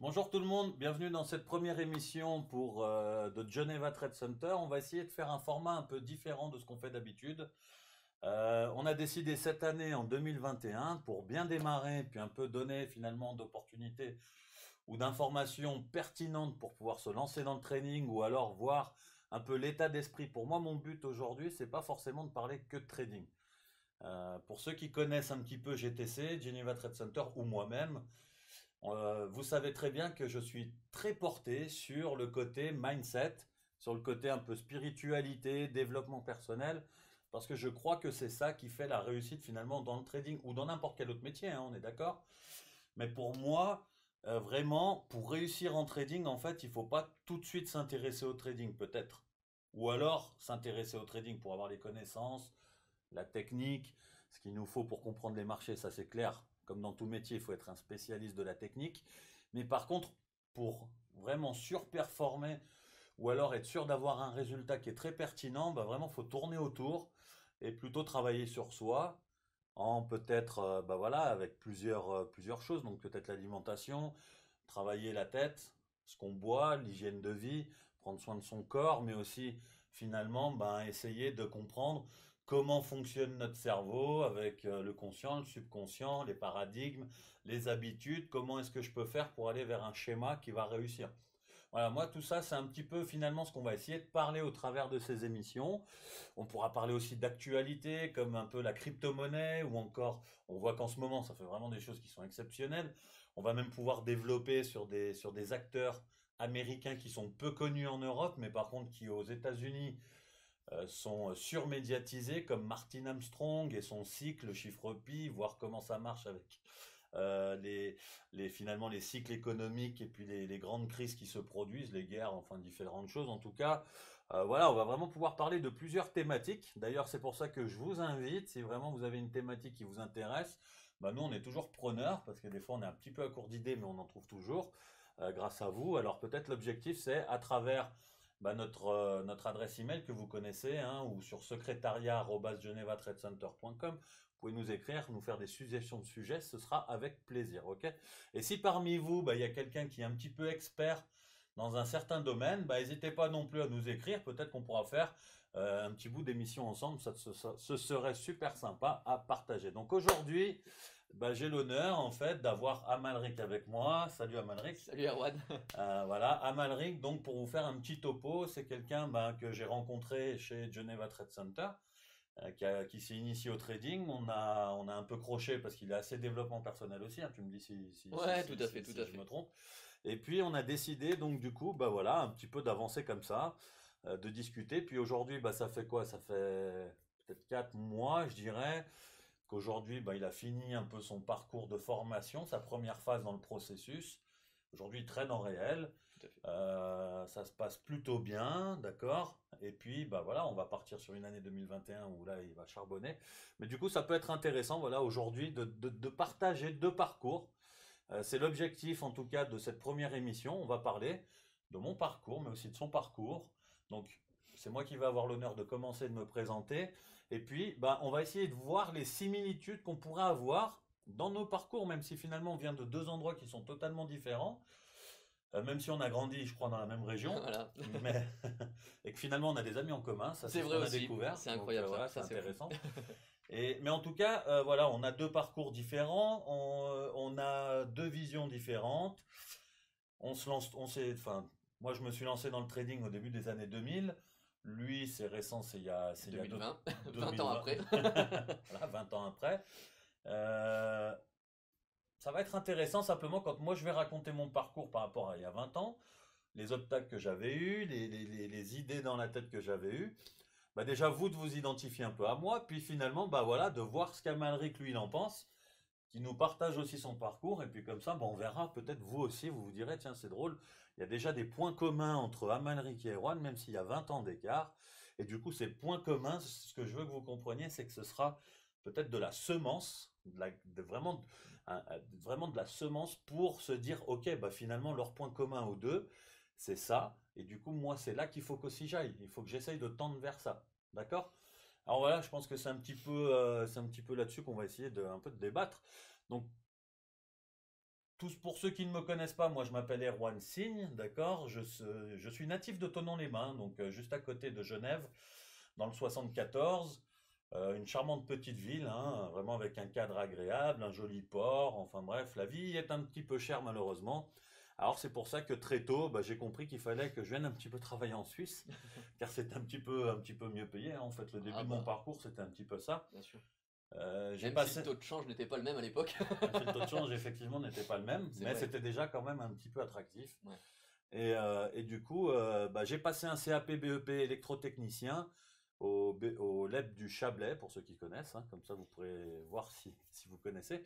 Bonjour tout le monde, bienvenue dans cette première émission de Geneva Trade Center. On va essayer de faire un format un peu différent de ce qu'on fait d'habitude. On a décidé cette année, en 2021, pour bien démarrer, puis un peu donner finalement d'opportunités ou d'informations pertinentes pour pouvoir se lancer dans le training ou alors voir un peu l'état d'esprit. Pour moi, mon but aujourd'hui, c'est pas forcément de parler que de trading. Pour ceux qui connaissent un petit peu GTC, Geneva Trade Center ou moi-même, vous savez très bien que je suis très porté sur le côté mindset, sur le côté un peu spiritualité, développement personnel, parce que je crois que c'est ça qui fait la réussite finalement dans le trading ou dans n'importe quel autre métier, hein, on est d'accord. Mais pour moi, vraiment, pour réussir en trading, en fait, il ne faut pas tout de suite s'intéresser au trading, peut-être. Ou alors s'intéresser au trading pour avoir les connaissances, la technique, ce qu'il nous faut pour comprendre les marchés, ça c'est clair. Comme dans tout métier, il faut être un spécialiste de la technique. Mais par contre, pour vraiment surperformer ou alors être sûr d'avoir un résultat qui est très pertinent, bah vraiment, il faut tourner autour et plutôt travailler sur soi en peut-être, bah voilà, avec plusieurs choses. Donc peut-être l'alimentation, travailler la tête, ce qu'on boit, l'hygiène de vie, prendre soin de son corps, mais aussi finalement ben, essayer de comprendre comment fonctionne notre cerveau avec le conscient, le subconscient, les paradigmes, les habitudes, comment est-ce que je peux faire pour aller vers un schéma qui va réussir. Voilà, moi tout ça c'est un petit peu finalement ce qu'on va essayer de parler au travers de ces émissions. On pourra parler aussi d'actualité comme un peu la crypto-monnaie ou encore on voit qu'en ce moment ça fait vraiment des choses qui sont exceptionnelles. On va même pouvoir développer sur des acteurs américains qui sont peu connus en Europe mais par contre qui aux États-Unis sont surmédiatisés comme Martin Armstrong et son cycle, le chiffre pi, voir comment ça marche avec euh, les, finalement les cycles économiques et puis les grandes crises qui se produisent, les guerres, enfin différentes choses. En tout cas, voilà, on va vraiment pouvoir parler de plusieurs thématiques. D'ailleurs, c'est pour ça que je vous invite, si vraiment vous avez une thématique qui vous intéresse, bah nous on est toujours preneurs parce que des fois on est un petit peu à court d'idées, mais on en trouve toujours grâce à vous. Alors peut-être l'objectif c'est à travers bah, notre adresse email que vous connaissez, hein, ou sur secrétariat@genevatradecenter.com. Vous pouvez nous écrire, nous faire des suggestions de sujets, ce sera avec plaisir, ok? Et si parmi vous, bah, il y a quelqu'un qui est un petit peu expert dans un certain domaine, bah, n'hésitez pas non plus à nous écrire. Peut-être qu'on pourra faire un petit bout d'émission ensemble. Ce serait super sympa à partager. Donc aujourd'hui, bah, j'ai l'honneur en fait d'avoir Amalric avec moi. Salut Amalric. Salut Erwan. Voilà, Amalric, donc pour vous faire un petit topo, c'est quelqu'un bah, que j'ai rencontré chez Geneva Trade Center, qui s'est initié au trading. On a un peu croché parce qu'il est assez développement personnel aussi, hein, tu me dis Ouais, tout à fait, tout si à je me fait. trompe. Et puis on a décidé donc du coup, bah voilà, un petit peu d'avancer comme ça, de discuter. Puis aujourd'hui, bah ça fait quoi? Ça fait peut-être 4 mois, je dirais, qu'aujourd'hui, bah, il a fini un peu son parcours de formation, sa première phase dans le processus. Aujourd'hui, il traîne en réel. Tout à fait. Ça se passe plutôt bien, d'accord. Et puis, bah voilà, on va partir sur une année 2021 où là, il va charbonner. Mais du coup, ça peut être intéressant, voilà, aujourd'hui, de partager deux parcours. C'est l'objectif, en tout cas, de cette première émission. On va parler de mon parcours, mais aussi de son parcours. Donc, c'est moi qui vais avoir l'honneur de commencer de me présenter. Et puis, bah, on va essayer de voir les similitudes qu'on pourrait avoir dans nos parcours, même si finalement on vient de deux endroits qui sont totalement différents. Même si on a grandi, je crois, dans la même région, Voilà. mais et que finalement on a des amis en commun, ça C'est c'est ce vrai qu'on a aussi. découvert. C'est Donc incroyable ça. voilà, c'est Ça, c'est fou. intéressant. Mais en tout cas, voilà, on a deux parcours différents, on a deux visions différentes. On se lance, enfin, moi je me suis lancé dans le trading au début des années 2000. Lui, c'est récent, c'est il y a 2020. 20 ans 2020, après. voilà, 20 ans après. Euh, Ça va être intéressant simplement quand moi je vais raconter mon parcours par rapport à il y a 20 ans, les obstacles que j'avais eus, les idées dans la tête que j'avais eues. Bah déjà vous de vous identifier un peu à moi, puis finalement bah voilà de voir ce qu'Amalric lui il en pense, qui nous partage aussi son parcours, et puis comme ça bah, on verra peut-être vous aussi, vous vous direz tiens c'est drôle, il y a déjà des points communs entre Amalric et Erwan, même s'il y a 20 ans d'écart, et du coup ces points communs, ce que je veux que vous compreniez, c'est que ce sera peut-être de la semence, vraiment, vraiment de la semence pour se dire ok bah finalement leur point commun aux deux, c'est ça, et du coup moi c'est là qu'il faut qu'aussi j'aille, il faut que j'essaye de tendre vers ça, d'accord? Alors voilà, je pense que c'est un petit peu là-dessus qu'on va essayer un peu de débattre. Donc pour ceux qui ne me connaissent pas, moi je m'appelle Erwan Signe, d'accord? Je suis natif de Thonon-les-Bains, donc juste à côté de Genève, dans le 74. Une charmante petite ville, hein, vraiment avec un cadre agréable, un joli port, enfin bref, la vie est un petit peu chère malheureusement. Alors c'est pour ça que très tôt, bah, j'ai compris qu'il fallait que je vienne un petit peu travailler en Suisse, car c'est un petit peu mieux payé, hein. En fait, le début de mon parcours, c'était un petit peu ça. Bien sûr. J'ai Même si passé... le taux de change n'était pas le même à l'époque. Même si le taux de change, effectivement, n'était pas le même, C'est mais vrai. c'était déjà quand même un petit peu attractif. Ouais. Et du coup, bah, j'ai passé un CAP BEP électrotechnicien au LEP du Chablais, pour ceux qui connaissent, hein, comme ça vous pourrez voir si vous connaissez.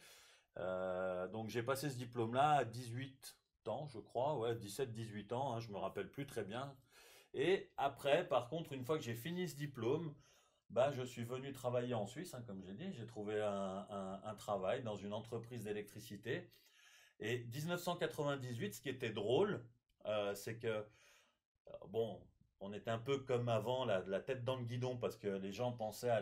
Donc j'ai passé ce diplôme-là à 18 ans, je crois, ouais, 17-18 ans, hein, je me rappelle plus très bien. Et après, par contre, une fois que j'ai fini ce diplôme, bah, je suis venu travailler en Suisse, hein, comme j'ai dit. J'ai trouvé un travail dans une entreprise d'électricité. Et 1998, ce qui était drôle, c'est que, bon, on était un peu comme avant, la tête dans le guidon, parce que les gens pensaient à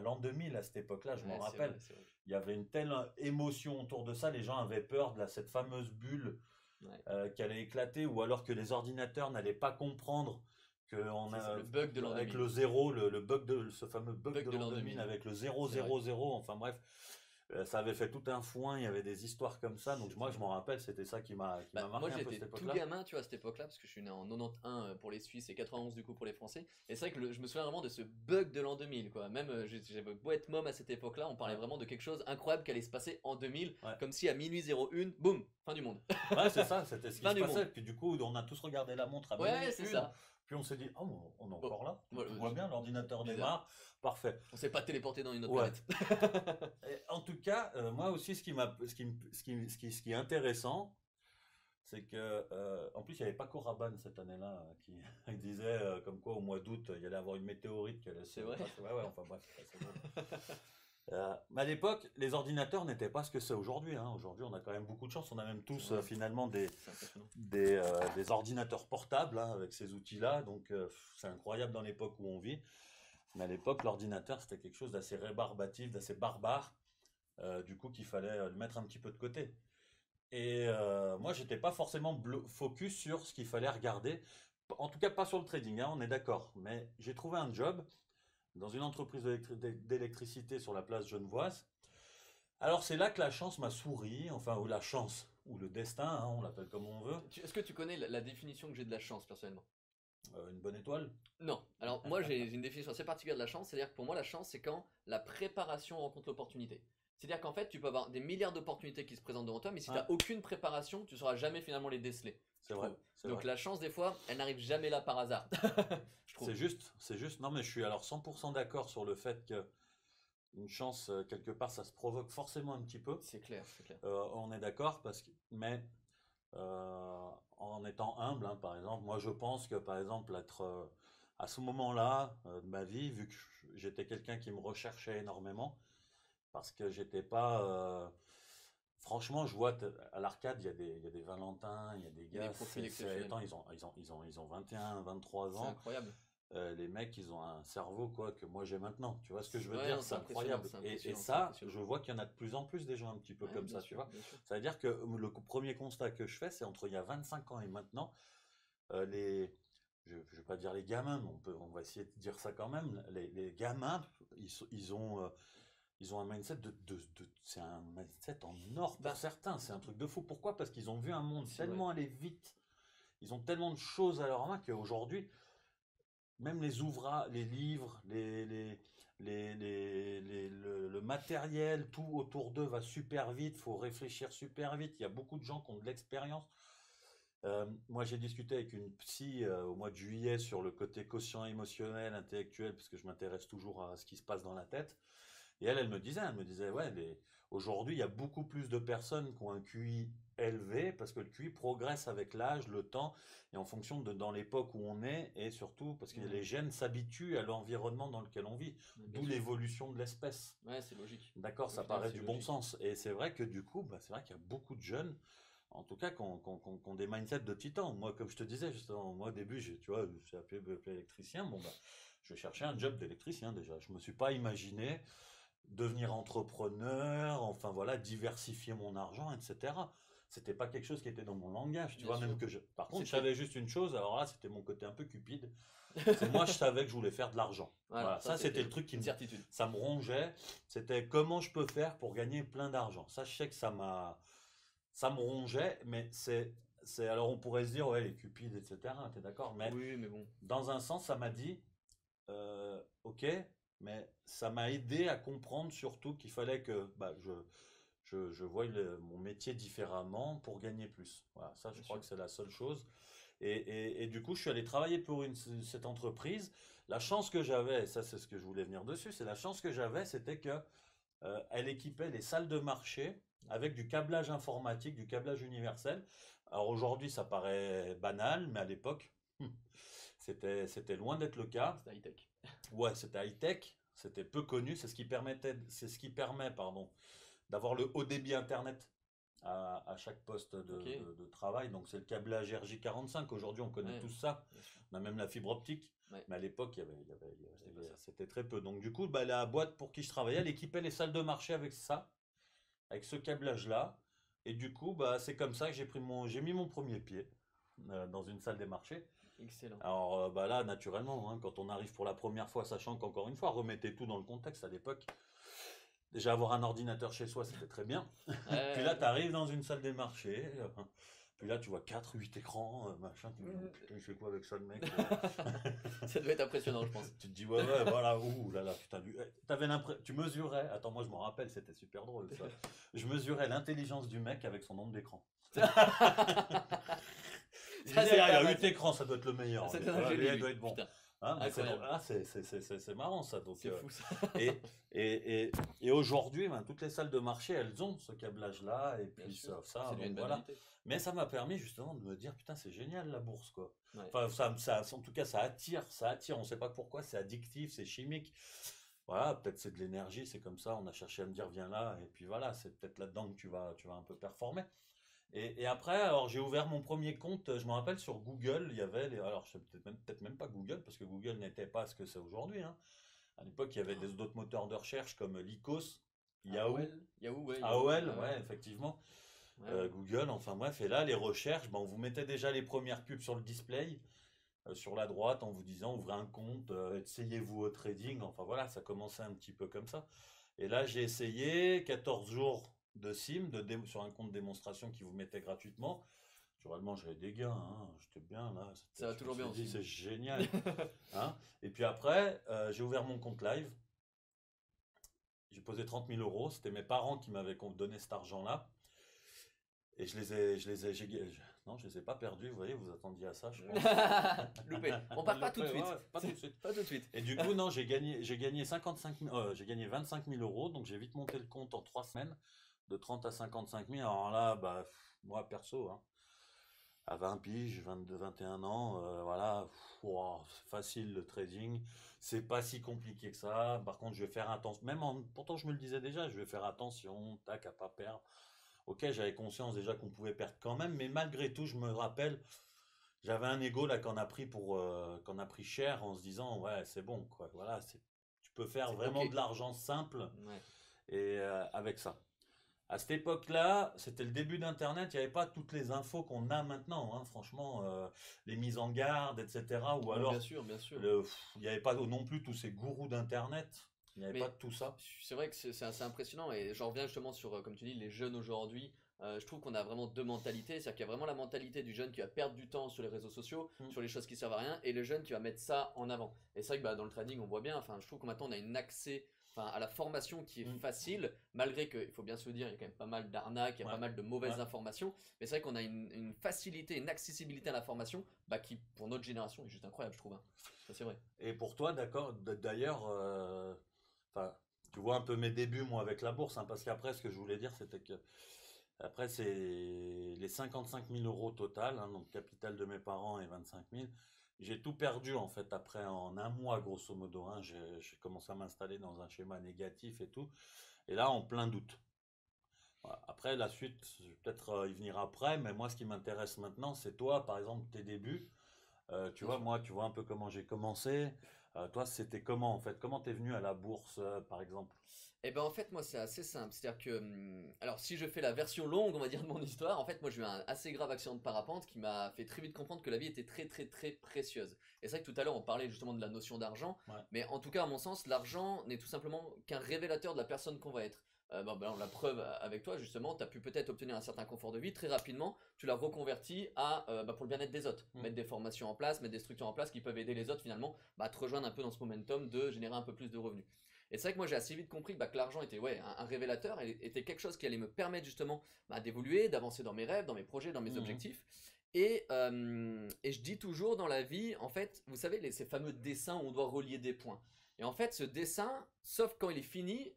l'an 2000 à cette époque-là, je m'en Ouais, c'est rappelle. vrai, c'est vrai. Il y avait une telle émotion autour de ça, les gens avaient peur de cette fameuse bulle Ouais. qui allait éclater, ou alors que les ordinateurs n'allaient pas comprendre que C'est ça, le bug de l'an avec 2000. le zéro, le bug ce fameux bug Bug de de l'an l'an 2000 2000. avec le 0, C'est 0, vrai. 0, enfin bref. Ça avait fait tout un foin, il y avait des histoires comme ça, donc moi je m'en rappelle, c'était ça qui m'a Bah, marqué moi un peu j'étais cette tout époque-là. gamin, tu vois, à cette époque-là, parce que je suis né en 91 pour les Suisses et 91 du coup pour les Français. Et c'est vrai que je me souviens vraiment de ce bug de l'an 2000, quoi. Même j'avais beau être môme à cette époque-là, on parlait Ouais. vraiment de quelque chose incroyable qui allait se passer en 2000, Ouais. comme si à minuit 01, boum, fin du monde. Ouais, c'est ça, c'était ce qui Fin se du passait. monde. Puis du coup, on a tous regardé la montre à Ouais, minuit c'est une, ça. puis on s'est dit, oh, on est Bon, encore là, voilà, tout va bien, l'ordinateur bizarre. démarre, parfait. On s'est pas téléporté dans une autre Ouais. planète. Et en tout cas, moi aussi, ce qui est intéressant, c'est que, en plus, il n'y avait pas Coraban cette année-là, qui il disait comme quoi au mois d'août, il y allait avoir une météorite qui allait se C'est vrai. passer. Ouais, ouais, enfin bref, c'est drôle. Mais à l'époque, les ordinateurs n'étaient pas ce que c'est aujourd'hui, hein. Aujourd'hui, on a quand même beaucoup de chance. On a même tous C'est vrai. finalement C'est impressionnant. des ordinateurs portables, hein, avec ces outils-là. Donc, c'est incroyable dans l'époque où on vit. Mais à l'époque, l'ordinateur, c'était quelque chose d'assez rébarbatif, d'assez barbare. Du coup, qu'il fallait le mettre un petit peu de côté. Et moi, j'étais pas forcément focus sur ce qu'il fallait regarder. En tout cas, pas sur le trading, hein, on est d'accord. Mais j'ai trouvé un job dans une entreprise d'électricité sur la place Genevoise. Alors, c'est là que la chance m'a souri, enfin, ou la chance, ou le destin, hein, on l'appelle comme on veut. Est-ce que tu connais la définition que j'ai de la chance personnellement? Une bonne étoile. Non. Alors moi j'ai une définition assez particulière de la chance, c'est-à-dire que pour moi la chance c'est quand la préparation rencontre l'opportunité. C'est-à-dire qu'en fait tu peux avoir des milliards d'opportunités qui se présentent devant toi, mais si tu Ouais. n'as aucune préparation, tu ne sauras jamais finalement les déceler. C'est je vrai. trouve. c'est Donc vrai. la chance des fois, elle n'arrive jamais là par hasard. Je trouve. C'est juste, c'est juste. Non, mais je suis alors 100% d'accord sur le fait que une chance, quelque part, ça se provoque forcément un petit peu. C'est clair, c'est clair. On est d'accord, mais en étant humble, hein, par exemple, moi je pense que par exemple être à ce moment-là de ma vie, vu que j'étais quelqu'un qui me recherchait énormément, parce que j'étais pas, franchement, je vois à l'arcade, il y a des Valentins, il y a des Il y a gars, des profils exceptionnels. attends, ils ont 21, 23 C'est ans. incroyable. Les mecs, ils ont un cerveau quoi que moi j'ai maintenant. Tu vois ce que je veux Ouais, dire? non, C'est incroyable. c'est Et impressionnant, c'est ça, impressionnant. je vois qu'il y en a de plus en plus des gens un petit peu Ouais, comme bien ça, tu sûr, vois. bien sûr. Ça veut dire que le premier constat que je fais, c'est entre il y a 25 ans et maintenant, les, je vais pas dire les gamins, mais on va essayer de dire ça quand même. Les gamins, ils ont un mindset c'est un mindset en or pour Bah, certains. C'est un truc de fou. Pourquoi? Parce qu'ils ont vu un monde c'est vrai. tellement aller vite. Ils ont tellement de choses à leur main qu'aujourd'hui, même les ouvrages, les livres, le matériel, tout autour d'eux va super vite, faut réfléchir super vite. Il y a beaucoup de gens qui ont de l'expérience. Moi, j'ai discuté avec une psy au mois de juillet sur le côté quotient émotionnel, intellectuel, parce que je m'intéresse toujours à ce qui se passe dans la tête. Et elle elle me disait, ouais, aujourd'hui, il y a beaucoup plus de personnes qui ont un QI élevé, parce que le QI progresse avec l'âge, le temps, et en fonction de dans l'époque où on est, et surtout parce que les gènes s'habituent à l'environnement dans lequel on vit, Bien d'où sûr. l'évolution de l'espèce. Ouais, c'est logique. D'accord, Au ça final, paraît c'est du bon logique. sens. Et c'est vrai que du coup, c'est vrai qu'il y a beaucoup de jeunes, en tout cas, qui ont des mindsets de titans. Moi, comme je te disais, justement, moi au début, tu vois, j'ai appelé BEP électricien. Bon, je cherchais un job d'électricien déjà. Je me suis pas imaginé devenir entrepreneur, enfin voilà, diversifier mon argent, etc. c'était pas quelque chose qui était dans mon langage, tu Bien vois, sûr. même que par contre, je C'était- savais juste une chose, alors là, c'était mon côté un peu cupide. C'est moi, je savais que je voulais faire de l'argent. Voilà, Voilà, ça, c'était le truc une certitude. ça me rongeait. C'était comment je peux faire pour gagner plein d'argent. Ça, je sais que ça me rongeait, mais alors on pourrait se dire, ouais, les cupides, etc. T'es d'accord? Mais Oui, mais bon. dans un sens, ça m'a dit, ok, mais ça m'a aidé à comprendre surtout qu'il fallait que bah, je voie mon métier différemment pour gagner plus. Voilà, ça, je Bien crois sûr. que c'est la seule chose. Et du coup, je suis allé travailler pour cette entreprise. La chance que j'avais, et ça c'est ce que je voulais venir dessus, c'est la chance que j'avais, c'était que elle équipait les salles de marché avec du câblage informatique, du câblage universel. Alors aujourd'hui, ça paraît banal, mais à l'époque, c'était loin d'être le cas. C'était high-tech. Ouais, c'était high-tech, c'était peu connu, c'est ce qui permet, pardon, d'avoir le haut débit Internet à chaque poste Ok. de travail. Donc c'est le câblage RJ45. Aujourd'hui, on connaît Ouais, tous ça. bien sûr. On a même la fibre optique. Ouais. Mais à l'époque, C'était pas ça. c'était très peu. Donc du coup, bah, la boîte pour qui je travaillais, elle équipait les salles de marché avec ça, avec ce câblage-là. Et du coup, bah, c'est comme ça que j'ai mis mon premier pied dans une salle des marchés. Excellent. Alors bah là, naturellement, hein, quand on arrive pour la première fois, sachant qu'encore une fois, remettez tout dans le contexte à l'époque. Déjà, avoir un ordinateur chez soi, c'était très bien. Puis là, Ouais, tu arrives dans une salle des marchés. Puis là, tu vois 4 8 écrans, machin. Tu te dis, oh, putain, il fait quoi avec ça, le mec? ça devait être impressionnant, je pense. Tu te dis, ouais, ouais, voilà, ouh là là, putain, tu mesurais, attends, moi je me rappelle, c'était super drôle ça. Je mesurais l'intelligence du mec avec son nombre d'écrans. Je Ça, disais, c'est ah, pas il y a mal. 8 écrans, ça doit être le meilleur. C'est Lui. un Lui, génie, il lui. doit être bon. Putain, Hein, mais incroyable. c'est marrant ça. Donc, C'est fou ça. et et aujourd'hui, ben, toutes les salles de marché, elles ont ce câblage-là, et Bien puis sûr. ça, C'est devenu donc une voilà. banalité. Mais ça m'a permis justement de me dire, putain, c'est génial la bourse, quoi. Ouais. Enfin, en tout cas, ça attire, on ne sait pas pourquoi, c'est addictif, c'est chimique. Voilà, peut-être c'est de l'énergie, c'est comme ça, on a cherché à me dire, viens là, et puis voilà, c'est peut-être là-dedans que tu vas un peu performer. Et après, alors j'ai ouvert mon premier compte, je me rappelle sur Google, il y avait, alors je sais peut-être même pas Google, parce que Google n'était pas ce que c'est aujourd'hui, hein. À l'époque, il y avait d'autres moteurs de recherche comme Lycos, Yahoo, AOL, Yahoo, ouais, Yahoo. AOL, Ouais, ouais, effectivement, ouais, ouais. Google, enfin bref, et là, les recherches, ben, on vous mettait déjà les premières pubs sur le display, sur la droite, en vous disant, ouvrez un compte, essayez-vous au trading, enfin voilà, ça commençait un petit peu comme ça. Et là, j'ai essayé 14 jours de sim sur un compte démonstration qui vous mettait gratuitement. Naturellement, j'avais des gains, hein, j'étais bien là. Ça va Je me toujours suis bien dit, aussi. c'est génial. Hein. Et puis après, j'ai ouvert mon compte live. J'ai posé 30 000 euros. C'était mes parents qui m'avaient donné cet argent-là. Et non, je les ai pas perdus. Vous voyez, vous attendiez à ça, je pense. Loupé. On part pas tout de Loupé, suite. ouais, pas tout de suite. Pas tout de suite. Et du coup, non, j'ai gagné 55 000, j'ai gagné 25 000 euros. Donc j'ai vite monté le compte en 3 semaines, de 30 à 55 000. Alors là, bah, moi perso, hein, à 20 piges, 22, 21 ans, voilà, wow, c'est facile le trading. C'est pas si compliqué que ça. Par contre, je vais faire attention. Pourtant, je me le disais déjà, je vais faire attention, tac, à pas perdre. Ok, j'avais conscience déjà qu'on pouvait perdre quand même, mais malgré tout, je me rappelle, j'avais un ego là qu'on a pris cher en se disant, ouais, c'est bon, quoi. Voilà, tu peux faire C'est vraiment ok. de l'argent simple Ouais. et avec ça. À cette époque-là, c'était le début d'Internet, il n'y avait pas toutes les infos qu'on a maintenant, hein, franchement, les mises en garde, etc. Ou Ouais, alors, bien sûr, bien sûr. il n'y avait pas non plus tous ces gourous d'Internet, il n'y avait pas Mais de tout ça. c'est vrai que c'est assez impressionnant et j'en reviens justement sur, comme tu dis, les jeunes aujourd'hui. Je trouve qu'on a vraiment deux mentalités. C'est-à-dire qu'il y a vraiment la mentalité du jeune qui va perdre du temps sur les réseaux sociaux, Mm. sur les choses qui servent à rien, et le jeune qui va mettre ça en avant. Et c'est vrai que bah, dans le trading, on voit bien, enfin, je trouve que maintenant on a un accès à la formation qui est Mm. facile, malgré qu'il faut bien se le dire, il y a quand même pas mal d'arnaques, il y a Ouais. pas mal de mauvaises Ouais. informations. Mais c'est vrai qu'on a une facilité, une accessibilité à l'information bah, qui, pour notre génération, est juste incroyable, je trouve. Hein. Ça, c'est vrai. Et pour toi, d'accord, d'ailleurs, enfin, tu vois un peu mes débuts, moi, avec la bourse, hein, parce qu'après, ce que je voulais dire, c'était que, après, c'est les 55 000 euros total, hein, donc capital de mes parents et 25 000. J'ai tout perdu, en fait, après, en un mois, grosso modo, hein, j'ai commencé à m'installer dans un schéma négatif et tout. Et là, en plein doute. Voilà. Après, la suite, je vais peut-être y venir après, mais moi, ce qui m'intéresse maintenant, c'est toi, par exemple, tes débuts. Tu Bien vois, sûr. moi, tu vois un peu comment j'ai commencé. Toi, c'était comment en fait? Comment t'es venu à la bourse, par exemple? Et ben en fait moi c'est assez simple, c'est-à-dire que alors si je fais la version longue on va dire de mon histoire, en fait moi j'ai eu un assez grave accident de parapente qui m'a fait très vite comprendre que la vie était très très très précieuse. Et c'est vrai que tout à l'heure on parlait justement de la notion d'argent, Ouais. mais en tout cas à mon sens l'argent n'est tout simplement qu'un révélateur de la personne qu'on va être. La preuve avec toi justement, tu as pu peut-être obtenir un certain confort de vie très rapidement, tu l'as reconverti à pour le bien-être des autres, Mm. mettre des formations en place, mettre des structures en place qui peuvent aider les autres finalement à te rejoindre un peu dans ce momentum de générer un peu plus de revenus. Et c'est vrai que moi j'ai assez vite compris que l'argent était un révélateur, et était quelque chose qui allait me permettre justement d'évoluer, d'avancer dans mes rêves, dans mes projets, dans mes Mhm. objectifs. Et je dis toujours dans la vie, en fait, vous savez, ces fameux dessins où on doit relier des points. Et en fait, ce dessin, sauf quand il est fini,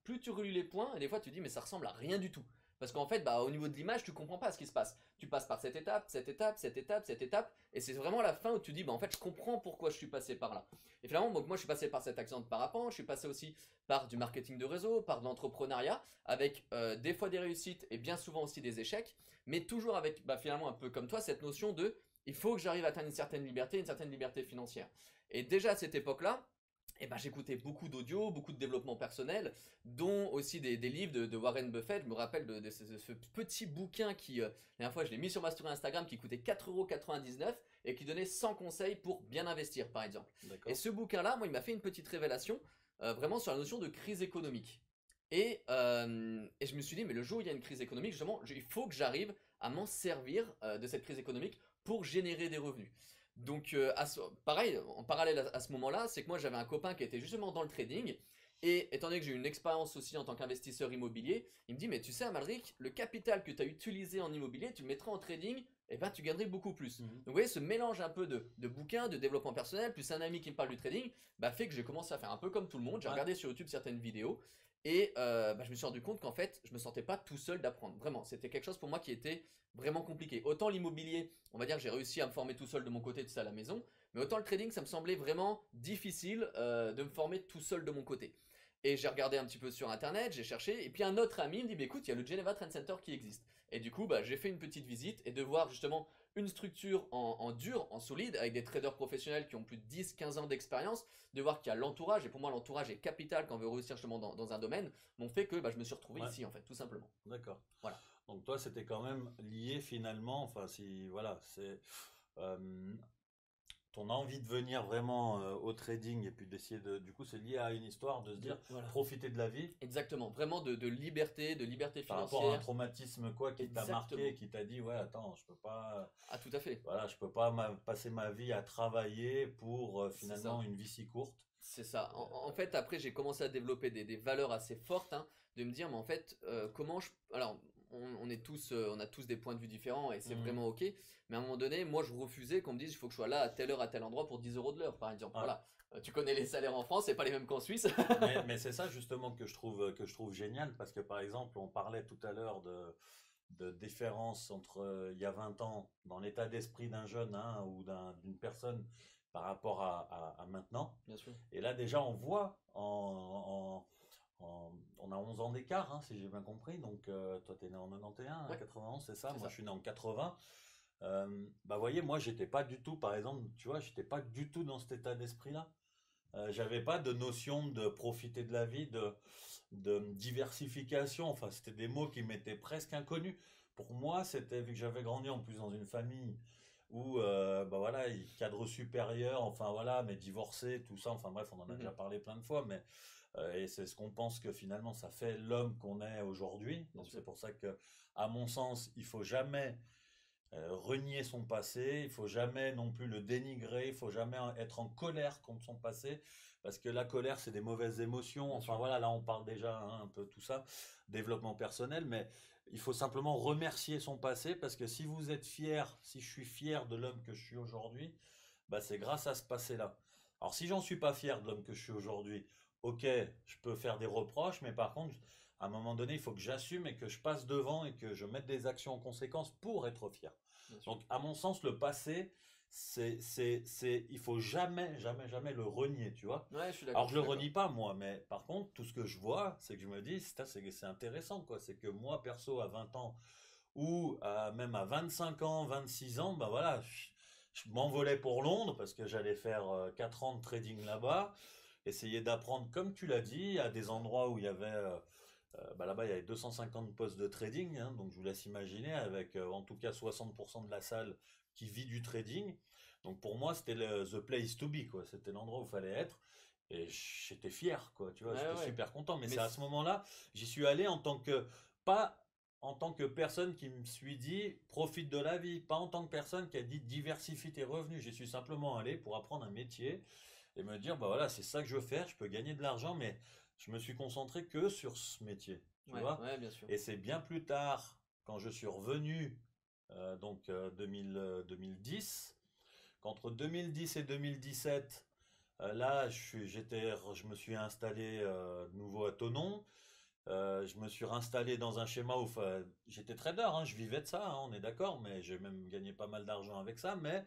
plus tu relis les points, et des fois tu dis, mais ça ressemble à rien du tout. Parce qu'en fait, au niveau de l'image, tu comprends pas ce qui se passe. Tu passes par cette étape, cette étape, cette étape, cette étape, et c'est vraiment la fin où tu dis, en fait, je comprends pourquoi je suis passé par là. Et finalement, donc, moi, je suis passé par cet accident de parapente, je suis passé aussi par du marketing de réseau, par de l'entrepreneuriat, avec des fois des réussites et bien souvent aussi des échecs, mais toujours avec finalement un peu comme toi cette notion de il faut que j'arrive à atteindre une certaine liberté financière. Et déjà à cette époque-là, j'écoutais beaucoup d'audio, beaucoup de développement personnel, dont aussi des livres de Warren Buffett. Je me rappelle de ce petit bouquin qui, la dernière fois, je l'ai mis sur ma story Instagram, qui coûtait 4,99 € et qui donnait 100 conseils pour bien investir, par exemple. Et D'accord. ce bouquin-là, moi, il m'a fait une petite révélation, vraiment sur la notion de crise économique. Et je me suis dit, mais le jour où il y a une crise économique, justement, il faut que j'arrive à m'en servir de cette crise économique pour générer des revenus. Donc, pareil, en parallèle à ce moment-là, c'est que moi j'avais un copain qui était justement dans le trading. Et étant donné que j'ai eu une expérience aussi en tant qu'investisseur immobilier, il me dit, mais tu sais, Amalric, le capital que tu as utilisé en immobilier, tu le mettras en trading, et tu gagnerais beaucoup plus. Mhm. Donc, vous voyez, ce mélange un peu de bouquins, de développement personnel, plus un ami qui me parle du trading, fait que j'ai commencé à faire un peu comme tout le monde. J'ai Ouais. regardé sur YouTube certaines vidéos, et je me suis rendu compte qu'en fait, je me sentais pas tout seul d'apprendre. Vraiment, c'était quelque chose pour moi qui était vraiment compliqué. Autant l'immobilier, on va dire que j'ai réussi à me former tout seul de mon côté, tout ça à la maison, mais autant le trading, ça me semblait vraiment difficile de me former tout seul de mon côté. Et j'ai regardé un petit peu sur internet, j'ai cherché, et puis un autre ami me dit, écoute, il y a le Geneva Trend Center qui existe. Et du coup, j'ai fait une petite visite, et de voir justement une structure en dur, en solide, avec des traders professionnels qui ont plus de 10-15 ans d'expérience, de voir qu'il y a l'entourage, et pour moi l'entourage est capital quand on veut réussir justement dans un domaine, m'ont fait que je me suis retrouvé Ouais. ici en fait, tout simplement. D'accord. Voilà. Donc toi, c'était quand même lié finalement, enfin si voilà, c'est euh, ton envie de venir vraiment au trading et puis d'essayer de, du coup, c'est lié à une histoire de se dire Voilà. profiter de la vie Exactement, vraiment de liberté par rapport à un financière. traumatisme quoi qui t'a marqué, Exactement. qui t'a dit ouais attends, je peux pas, Ah, tout à fait. voilà, je peux pas passer ma vie à travailler pour C'est finalement ça. une vie si courte. C'est ça. En fait, après, j'ai commencé à développer des valeurs assez fortes, hein, de me dire, mais en fait, comment je. Alors, on est tous, on a tous des points de vue différents et c'est Mhm. vraiment ok. Mais à un moment donné, moi, je refusais qu'on me dise, il faut que je sois là à telle heure, à tel endroit pour 10 € de l'heure, par exemple. Ouais. Voilà. Tu connais les salaires en France, c'est pas les mêmes qu'en Suisse. Mais c'est ça justement que je trouve génial parce que par exemple, on parlait tout à l'heure de différence entre il y a 20 ans dans l'état d'esprit d'un jeune hein, ou d'une personne par rapport à maintenant. Bien sûr. Et là déjà on voit on a 11 ans d'écart hein, si j'ai bien compris. Donc toi tu es né en 91, Ouais, 91 c'est ça, c'est moi ça. je suis né en 80. Voyez, moi j'étais pas du tout, par exemple, tu vois, j'étais pas du tout dans cet état d'esprit-là. J'avais pas de notion de profiter de la vie, de diversification. Enfin, c'était des mots qui m'étaient presque inconnus. Pour moi, c'était, vu que j'avais grandi en plus dans une famille où, voilà, cadre supérieur, enfin voilà, mais divorcé, tout ça, enfin bref, on en a déjà Mhm. parlé plein de fois, mais et c'est ce qu'on pense que finalement ça fait l'homme qu'on est aujourd'hui. Bien Donc sûr. c'est pour ça que, à mon sens, il faut jamais renier son passé, il faut jamais non plus le dénigrer, il faut jamais être en colère contre son passé, parce que la colère c'est des mauvaises émotions. Bien Enfin sûr. voilà, là on parle déjà hein, un peu tout ça, développement personnel, mais il faut simplement remercier son passé, parce que si vous êtes fier, si je suis fier de l'homme que je suis aujourd'hui, bah c'est grâce à ce passé-là. Alors si j'en suis pas fier de l'homme que je suis aujourd'hui, ok, je peux faire des reproches, mais par contre, à un moment donné, il faut que j'assume et que je passe devant et que je mette des actions en conséquence pour être fier. Bien sûr. Donc, à mon sens, le passé, il faut jamais, jamais, jamais le renier, tu vois. Ouais, je suis Alors, d'accord, je je le suis d'accord. renie pas, moi, mais par contre, tout ce que je vois, c'est que je me dis, c'est intéressant, quoi. C'est que moi, perso, à 20 ans, ou même à 25 ans, 26 ans, ben voilà, Je m'envolais pour Londres parce que j'allais faire 4 ans de trading là-bas, essayer d'apprendre, comme tu l'as dit, à des endroits où il y avait, bah là-bas il y avait 250 postes de trading, hein, donc je vous laisse imaginer, avec en tout cas 60% de la salle qui vit du trading. Donc pour moi c'était the place to be, quoi. C'était l'endroit où il fallait être. Et j'étais fier, quoi, tu vois, Ouais, j'étais ouais. super content. Mais Mais c'est à ce moment-là, j'y suis allé en tant que, pas en tant que personne qui me suis dit profite de la vie, pas en tant que personne qui a dit diversifie tes revenus. J'y suis simplement allé pour apprendre un métier et me dire bah voilà, c'est ça que je veux faire, je peux gagner de l'argent, mais je me suis concentré que sur ce métier, tu ouais, vois. ouais, bien sûr. Et c'est bien plus tard, quand je suis revenu, 2000, 2010, qu'entre 2010 et 2017, là, je me suis installé de nouveau à Thonon. Je me suis réinstallé dans un schéma où j'étais trader, hein, je vivais de ça, hein, on est d'accord, mais j'ai même gagné pas mal d'argent avec ça. Mais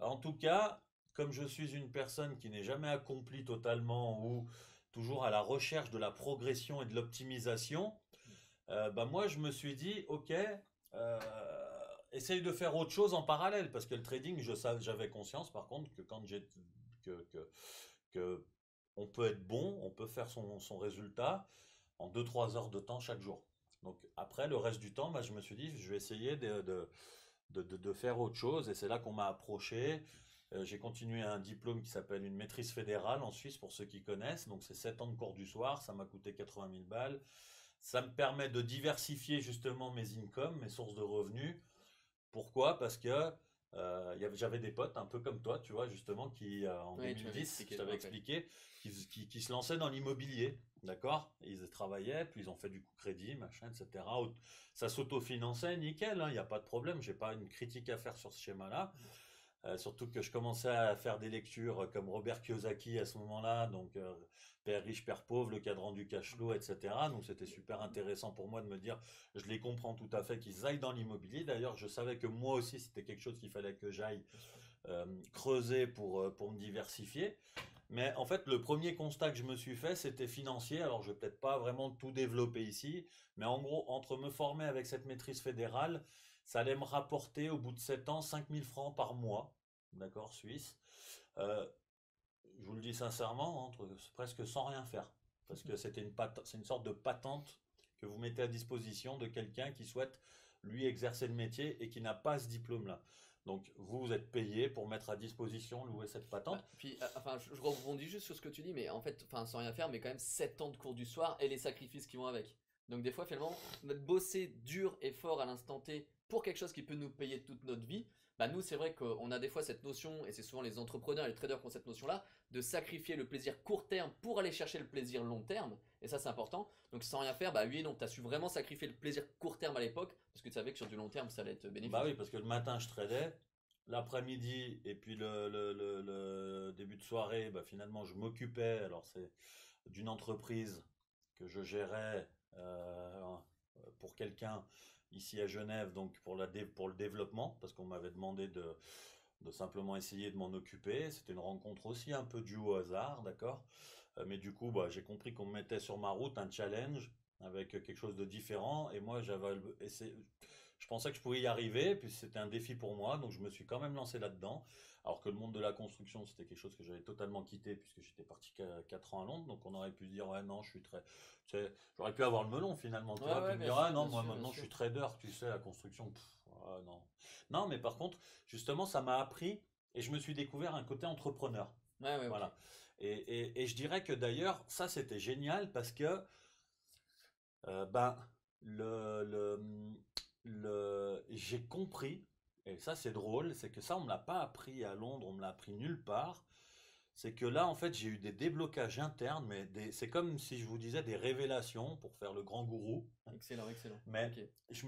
en tout cas, comme je suis une personne qui n'est jamais accomplie totalement ou toujours à la recherche de la progression et de l'optimisation, bah moi je me suis dit, ok, essaye de faire autre chose en parallèle, parce que le trading, j'avais conscience par contre que quand j'ai que on peut être bon, on peut faire son résultat en 2 3 heures de temps chaque jour. Donc après, le reste du temps, bah, je me suis dit, je vais essayer de faire autre chose. Et c'est là qu'on m'a approché. J'ai continué un diplôme qui s'appelle une maîtrise fédérale en Suisse, pour ceux qui connaissent. Donc c'est 7 ans de cours du soir, ça m'a coûté 80 000 balles. Ça me permet de diversifier justement mes incomes, mes sources de revenus. Pourquoi? Parce que j'avais des potes un peu comme toi, tu vois, justement, qui en Oui, tu m'avais 2010, je expliqué, je me t'avais rappelle. expliqué, qui se lançaient dans l'immobilier, d'accord? Ils travaillaient, puis ils ont fait du coup crédit, machin, etc. Ça s'autofinançait, nickel, hein, il n'y a pas de problème, j'ai pas une critique à faire sur ce schéma-là. Surtout que je commençais à faire des lectures comme Robert Kiyosaki à ce moment-là, donc Père riche, Père pauvre, le cadran du cash flow, etc. Donc c'était super intéressant pour moi de me dire, je les comprends tout à fait qu'ils aillent dans l'immobilier. D'ailleurs, je savais que moi aussi c'était quelque chose qu'il fallait que j'aille Bien sûr. creuser pour me diversifier. Mais en fait, le premier constat que je me suis fait, c'était financier. Alors, je vais peut-être pas vraiment tout développer ici, mais en gros, entre me former avec cette maîtrise fédérale, ça allait me rapporter au bout de 7 ans 5 000 francs par mois, d'accord, suisse. Euh, je vous le dis sincèrement, presque sans rien faire. Parce que c'est une sorte de patente que vous mettez à disposition de quelqu'un qui souhaite, lui, exercer le métier et qui n'a pas ce diplôme-là. Donc, vous êtes payé pour mettre à disposition, louer cette patente. Puis, enfin, je rebondis juste sur ce que tu dis, mais en fait, enfin, sans rien faire, mais quand même 7 ans de cours du soir et les sacrifices qui vont avec. Donc, des fois, finalement, notre bosser dur et fort à l'instant T pour quelque chose qui peut nous payer toute notre vie, bah, nous, c'est vrai qu'on a des fois cette notion, et c'est souvent les entrepreneurs et les traders qui ont cette notion-là, de sacrifier le plaisir court terme pour aller chercher le plaisir long terme, et ça, c'est important. Donc, sans rien faire, bah oui, donc, tu as su vraiment sacrifier le plaisir court terme à l'époque, parce que tu savais que sur du long terme, ça allait être Bah oui, bénéfique. parce que le matin, je tradais. L'après-midi et puis le début de soirée, bah, finalement, je m'occupais. Alors, c'est d'une entreprise que je gérais pour quelqu'un ici à Genève, donc pour le développement, parce qu'on m'avait demandé de simplement essayer de m'en occuper. C'était une rencontre aussi un peu due au hasard, d'accord? Mais du coup, bah, j'ai compris qu'on me mettait sur ma route un challenge avec quelque chose de différent. Et moi, je pensais que je pouvais y arriver, puis c'était un défi pour moi, donc je me suis quand même lancé là-dedans. Alors que le monde de la construction, c'était quelque chose que j'avais totalement quitté, puisque j'étais parti 4 ans à Londres, donc on aurait pu se dire, ouais, non, je suis très. Tu sais, j'aurais pu avoir le melon finalement, tu Ouais, vois, puis ouais, me bien dire, ah sûr, non, bien moi sûr, bien maintenant je sûr. suis trader, tu sais, la construction, ah, non. Non, mais par contre, justement, ça m'a appris, et je me suis découvert un côté entrepreneur. Ouais, ouais, ok. Voilà. Et je dirais que d'ailleurs, ça c'était génial parce que ben, le, le, j'ai compris, et ça c'est drôle, c'est que ça on me l'a pas appris à Londres, on me l'a appris nulle part. C'est que là en fait j'ai eu des déblocages internes, mais c'est comme si je vous disais des révélations pour faire le grand gourou. Excellent, excellent. Mais Ok.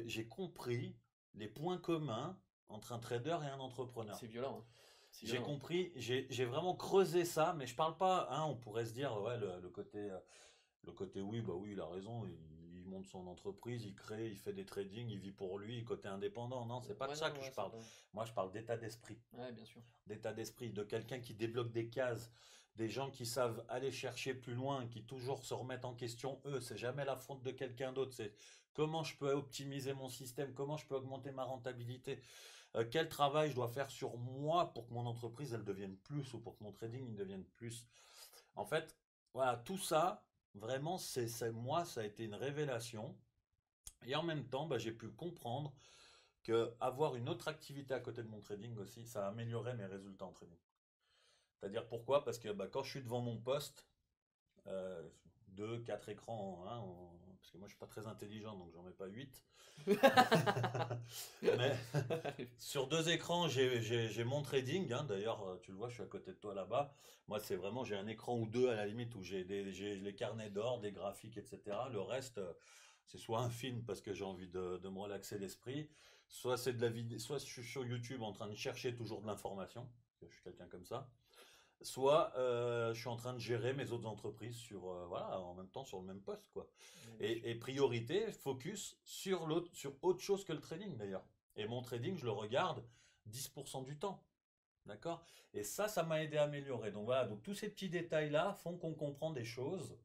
j'ai compris les points communs entre un trader et un entrepreneur. C'est violent, hein. C'est J'ai violent. compris, j'ai vraiment creusé ça, mais je parle pas, hein, on pourrait se dire, ouais, le côté oui, bah oui, il a raison, il monte son entreprise, il crée, il fait des tradings, il vit pour lui, côté indépendant. Non, c'est pas de Ouais, ça non, que ouais, je c'est parle. pas. Moi, je parle d'état d'esprit. Ouais, bien sûr. D'état d'esprit, de quelqu'un qui débloque des cases, des gens qui savent aller chercher plus loin, qui toujours se remettent en question eux. C'est jamais la faute de quelqu'un d'autre. C'est comment je peux optimiser mon système, comment je peux augmenter ma rentabilité, quel travail je dois faire sur moi pour que mon entreprise elle devienne plus ou pour que mon trading il devienne plus. En fait, voilà, tout ça, vraiment, moi, ça a été une révélation. Et en même temps, bah, j'ai pu comprendre que avoir une autre activité à côté de mon trading aussi, ça améliorait mes résultats en trading. C'est-à-dire pourquoi? Parce que bah, quand je suis devant mon poste, euh, deux, quatre écrans, hein, parce que moi je suis pas très intelligent, donc j'en mets pas 8. Mais sur deux écrans, j'ai mon trading, hein. D'ailleurs, tu le vois, je suis à côté de toi là-bas. Moi, c'est vraiment, j'ai un écran ou deux à la limite où j'ai les carnets d'or, des graphiques, etc. Le reste, c'est soit un film parce que j'ai envie de me relaxer l'esprit, soit c'est de la vidéo, soit je suis sur YouTube en train de chercher toujours de l'information, parce que je suis quelqu'un comme ça, soit je suis en train de gérer mes autres entreprises sur, voilà, en même temps sur le même poste, quoi. Et priorité, focus sur l'autre, sur autre chose que le trading d'ailleurs. Et mon trading, je le regarde 10% du temps. D'accord? Et ça m'a aidé à améliorer. Donc voilà, donc tous ces petits détails-là font qu'on comprend des choses.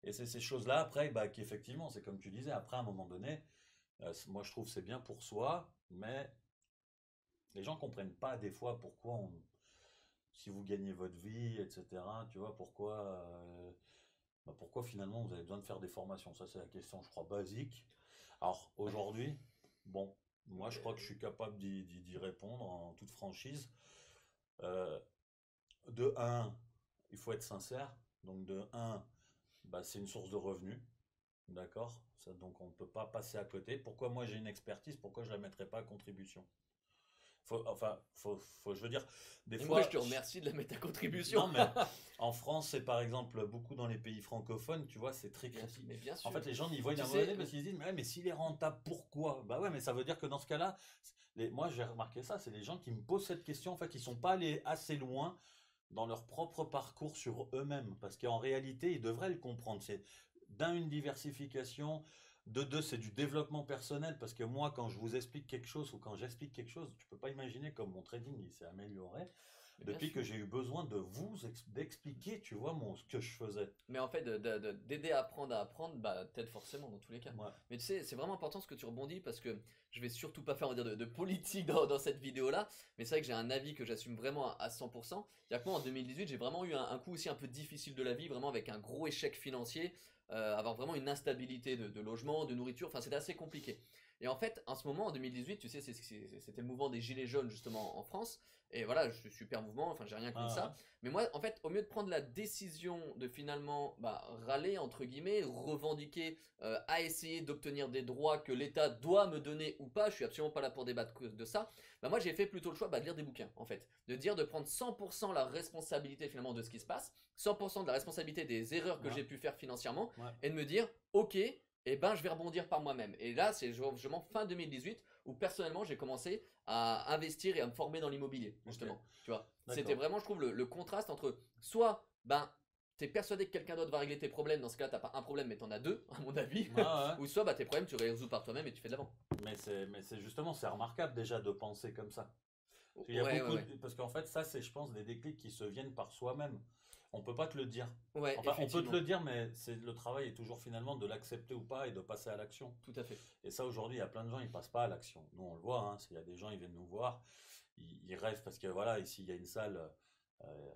Et c'est ces choses-là, après, bah, qu'effectivement, c'est comme tu disais, après, à un moment donné, moi je trouve que c'est bien pour soi, mais les gens comprennent pas des fois pourquoi si vous gagnez votre vie, etc., tu vois, pourquoi finalement vous avez besoin de faire des formations? Ça, c'est la question, je crois, basique. Alors, aujourd'hui, bon, moi, je crois que je suis capable d'y répondre en toute franchise. Euh, de un, il faut être sincère. Donc, de un, bah, c'est une source de revenus. D'accord? Ça, donc, on ne peut pas passer à côté. Pourquoi moi j'ai une expertise? Pourquoi je ne la mettrais pas à contribution? Je veux dire, des Et moi, je fois, te remercie de la mettre à contribution. non, mais en France, c'est par exemple beaucoup dans les pays francophones, tu vois, c'est très critique. Mais bien En sûr. fait, les gens y voient une Tu sais, abonnée parce qu'ils se disent, mais, ouais, mais s'il est rentable, pourquoi? Bah ouais, mais ça veut dire que dans ce cas-là, moi j'ai remarqué ça, c'est les gens qui me posent cette question, en fait, ils sont pas allés assez loin dans leur propre parcours sur eux-mêmes, parce qu'en réalité, ils devraient le comprendre. C'est d'un, une diversification, de deux, c'est du développement personnel, parce que moi, quand je vous explique quelque chose ou quand j'explique quelque chose, tu peux pas imaginer comme mon trading il s'est amélioré mais bien depuis que sûr. j'ai eu besoin de d'expliquer, tu vois, ce que je faisais. Mais en fait, d'aider à apprendre, bah, t'aides forcément dans tous les cas. Ouais. Mais tu sais, c'est vraiment important ce que tu rebondis parce que je vais surtout pas faire, on va dire, de politique dans cette vidéo-là. Mais c'est vrai que j'ai un avis que j'assume vraiment à 100%. C'est-à-dire que moi, en 2018, j'ai vraiment eu un coup aussi un peu difficile de la vie, vraiment avec un gros échec financier, avoir vraiment une instabilité de logement, de nourriture. Enfin, c'était assez compliqué. Et en fait, en ce moment, en 2018, tu sais, c'était le mouvement des Gilets jaunes justement en France. Et voilà, je suis super mouvement, enfin, j'ai rien contre Ah, ça. Mais moi, en fait, au mieux de prendre la décision de finalement bah, râler, entre guillemets, revendiquer, à essayer d'obtenir des droits que l'État doit me donner ou pas, je suis absolument pas là pour débattre de ça, bah, moi j'ai fait plutôt le choix bah, de lire des bouquins, en fait. De dire de prendre 100% la responsabilité finalement de ce qui se passe, 100% de la responsabilité des erreurs que ouais, j'ai pu faire financièrement, ouais. et de me dire, ok, eh ben, je vais rebondir par moi-même. Et là, c'est justement fin 2018 où personnellement j'ai commencé à investir et à me former dans l'immobilier, Ok, justement. Tu vois, c'était d'accord. vraiment, je trouve, le contraste entre soit, ben, t'es persuadé que quelqu'un d'autre va régler tes problèmes, dans ce cas-là, t'as pas un problème, mais t'en as deux, à mon avis. Ah, ouais. Ou soit, bah, tes problèmes, tu les résous par toi-même et tu fais de l'avant. Mais c'est justement, c'est remarquable déjà de penser comme ça. Il y a Ouais, ouais, beaucoup ouais. parce qu'en fait, ça, c'est, je pense, des déclics qui se viennent par soi-même. On peut pas te le dire. Ouais, Enfin, on peut te effectivement. le dire, mais le travail est toujours finalement de l'accepter ou pas et de passer à l'action. Tout à fait. Et ça, aujourd'hui, il y a plein de gens, ils passent pas à l'action. Nous, on le voit, hein, il y a des gens, ils viennent nous voir, ils rêvent parce que voilà, ici, il y a une salle,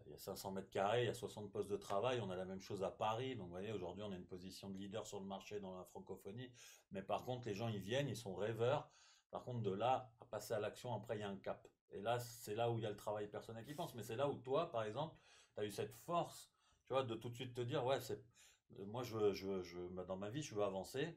il y a 500 mètres carrés, il y a 60 postes de travail, on a la même chose à Paris. Donc, vous voyez, aujourd'hui, on a une position de leader sur le marché dans la francophonie. Mais par contre, les gens, ils viennent, ils sont rêveurs. Par contre, de là à passer à l'action, après, il y a un cap. Et là, c'est là où il y a le travail personnel qui pense. Mais c'est là où toi, par exemple, tu as eu cette force, tu vois, de tout de suite te dire, ouais, moi, bah, dans ma vie, je veux avancer.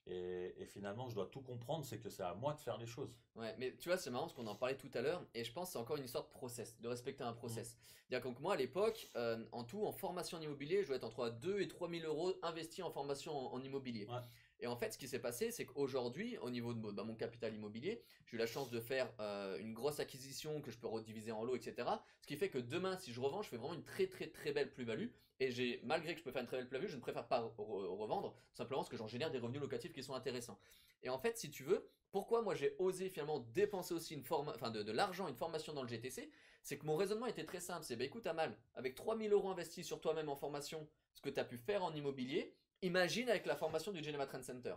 Et finalement, je dois tout comprendre, c'est que c'est à moi de faire les choses. Ouais, mais tu vois, c'est marrant parce qu'on en parlait tout à l'heure, et je pense que c'est encore une histoire de process, de respecter un Mm. process. C'est-à-dire que moi, à l'époque, en tout, en formation en immobilier, je dois être entre 2 et 3 000 euros investis en formation en immobilier. Ouais, Et en fait, ce qui s'est passé, c'est qu'aujourd'hui, au niveau de bah, mon capital immobilier, j'ai eu la chance de faire une grosse acquisition que je peux rediviser en lots, etc. Ce qui fait que demain, si je revends, je fais vraiment une très très très belle plus-value. Et malgré que je peux faire une très belle plus-value, je ne préfère pas revendre, tout simplement parce que j'en génère des revenus locatifs qui sont intéressants. Et en fait, si tu veux, pourquoi moi j'ai osé finalement dépenser aussi de l'argent, une formation dans le GTC, c'est que mon raisonnement était très simple. C'est, bah écoute Amal, avec 3 000 € investis sur toi-même en formation, ce que tu as pu faire en immobilier, imagine avec la formation du Geneva Trend Center.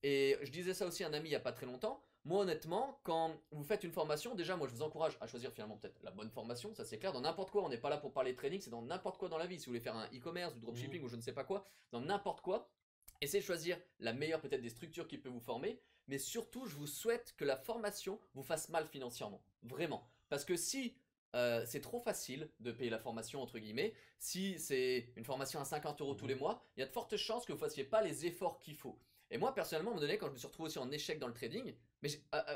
Et je disais ça aussi à un ami il n'y a pas très longtemps. Moi honnêtement, quand vous faites une formation, déjà moi je vous encourage à choisir finalement peut-être la bonne formation, ça c'est clair, dans n'importe quoi, on n'est pas là pour parler de trading, c'est dans n'importe quoi dans la vie. Si vous voulez faire un e-commerce, du dropshipping ou je ne sais pas quoi, dans n'importe quoi, essayez de choisir la meilleure peut-être des structures qui peut vous former, mais surtout je vous souhaite que la formation vous fasse mal financièrement, vraiment. Parce que si c'est trop facile de payer la formation entre guillemets, si c'est une formation à 50 € tous les mois, il y a de fortes chances que vous ne fassiez pas les efforts qu'il faut. Et moi personnellement, à un moment donné, quand je me suis retrouvé aussi en échec dans le trading, mais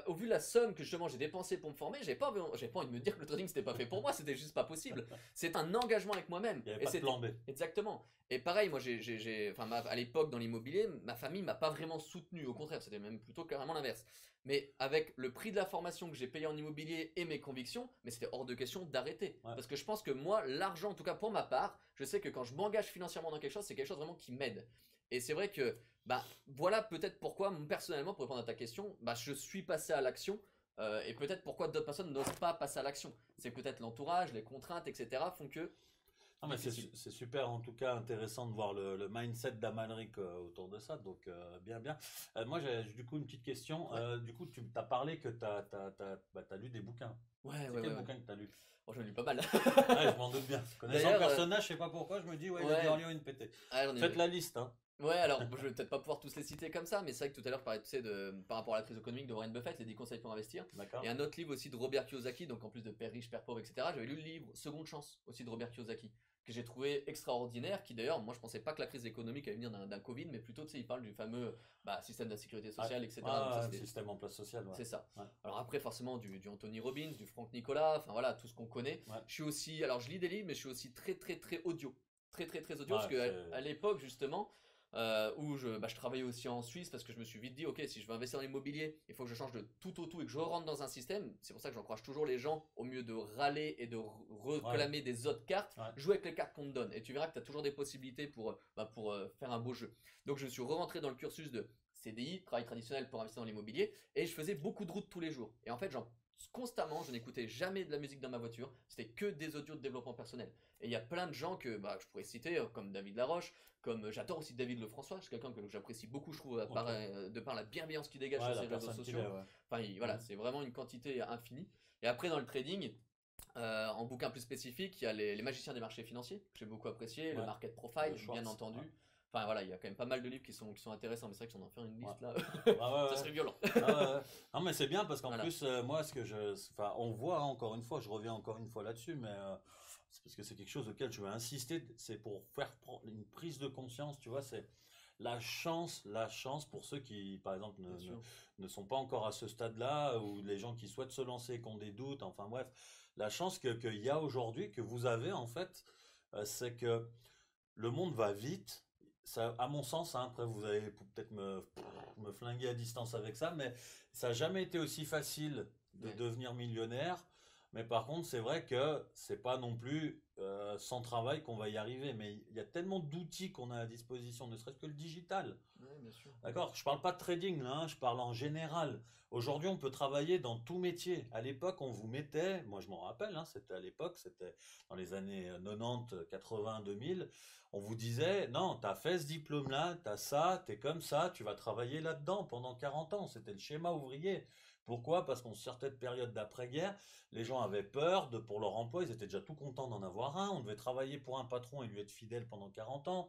au vu de la somme que justement j'ai dépensée pour me former, j'avais pas envie de me dire que le trading c'était pas fait pour moi, c'était juste pas possible. C'est un engagement avec moi-même. Il n'y avait pas de plan B. Exactement. Et pareil, moi à l'époque dans l'immobilier, ma famille m'a pas vraiment soutenu, au contraire, c'était même plutôt carrément l'inverse. Mais avec le prix de la formation que j'ai payé en immobilier et mes convictions, mais c'était hors de question d'arrêter. Ouais. Parce que je pense que moi, l'argent, en tout cas pour ma part, je sais que quand je m'engage financièrement dans quelque chose, c'est quelque chose vraiment qui m'aide. Et c'est vrai que, bah, voilà peut-être pourquoi, personnellement, pour répondre à ta question, bah, je suis passé à l'action. Et peut-être pourquoi d'autres personnes n'osent pas passer à l'action. C'est peut-être l'entourage, les contraintes, etc. font que. Non, mais c'est super, en tout cas, intéressant de voir le mindset d'Amalric autour de ça. Donc, bien, bien. Moi, j'ai du coup une petite question. Ouais. Du coup, tu as parlé que tu as lu des bouquins. Ouais, C'est quel bouquin que tu as lu? Bon, j'en ai lu pas mal. Ouais, je m'en doute bien. Connaissant le D'ailleurs, personnage, je sais pas pourquoi, je me dis, ouais, il a dû en lire une pétée. Ah, j'en ai Faites lu. la liste, hein. Ouais, alors je vais peut-être pas pouvoir tous les citer comme ça, mais c'est vrai que tout à l'heure je parlais, tu sais, par rapport à la crise économique de Warren Buffett, les 10 conseils pour investir. D'accord. Et un autre livre aussi de Robert Kiyosaki, donc en plus de Père riche, Père pauvre, etc. J'avais lu le livre Seconde chance aussi de Robert Kiyosaki, que j'ai trouvé extraordinaire, qui d'ailleurs, moi je pensais pas que la crise économique allait venir d'un Covid, mais plutôt, tu sais, il parle du fameux système de la sécurité sociale, etc. Donc ça, le système en place sociale, ouais. c'est ça. Ouais. Alors après, forcément, du Anthony Robbins, du Frank Nicolas, enfin voilà, tout ce qu'on connaît. Ouais. Je suis aussi, alors je lis des livres, mais je suis aussi très, très, très audio. Très, très, très audio, Ouais, parce que à l'époque, justement, où je travaillais aussi en Suisse parce que je me suis vite dit, ok, si je veux investir dans l'immobilier, il faut que je change de tout au tout et que je rentre dans un système. C'est pour ça que j'encourage toujours les gens, au mieux de râler et de réclamer des autres cartes, jouer avec les cartes qu'on te donne. Et tu verras que tu as toujours des possibilités pour faire un beau jeu. Donc je suis re-rentré dans le cursus de CDI, travail traditionnel pour investir dans l'immobilier, et je faisais beaucoup de routes tous les jours. Et en fait, constamment, je n'écoutais jamais de la musique dans ma voiture, c'était que des audios de développement personnel. Et il y a plein de gens que je pourrais citer, comme David Laroche, comme j'adore aussi David Lefrançois, c'est quelqu'un que j'apprécie beaucoup, je trouve, de par la bienveillance qu'il dégage sur ses réseaux sociaux. Enfin, voilà, c'est vraiment une quantité infinie. Et après, dans le trading, en bouquin plus spécifique, il y a les magiciens des marchés financiers, que j'ai beaucoup apprécié, le market profile, bien entendu. Ouais. Enfin voilà, il y a quand même pas mal de livres qui sont intéressants, mais c'est vrai que si on en fait une liste là, ça serait violent. Non mais c'est bien parce qu'en plus, moi, on voit encore une fois, je reviens encore une fois là-dessus, mais c'est parce que c'est quelque chose auquel je veux insister, c'est pour faire une prise de conscience, tu vois, c'est la chance pour ceux qui, par exemple, ne sont pas encore à ce stade-là, ou les gens qui souhaitent se lancer, qui ont des doutes, enfin bref, la chance qu'il y a aujourd'hui, que vous avez en fait, c'est que le monde va vite. Ça, à mon sens, hein, après vous allez peut-être me flinguer à distance avec ça, mais ça n'a jamais été aussi facile de devenir millionnaire. Mais par contre, c'est vrai que c'est pas non plus sans travail qu'on va y arriver. Mais il y a tellement d'outils qu'on a à disposition, ne serait-ce que le digital. Oui, bien sûr. D'accord, je parle pas de trading là, hein, je parle en général. Aujourd'hui, on peut travailler dans tout métier. À l'époque, on vous mettait, moi je m'en rappelle, hein, c'était à l'époque, c'était dans les années 90, 80, 2000, on vous disait, non, tu as fait ce diplôme-là, tu as ça, tu es comme ça, tu vas travailler là-dedans pendant 40 ans. C'était le schéma ouvrier. Pourquoi? Parce qu'on sortait de période d'après-guerre, les gens avaient peur pour leur emploi, ils étaient déjà tout contents d'en avoir un, on devait travailler pour un patron et lui être fidèle pendant 40 ans.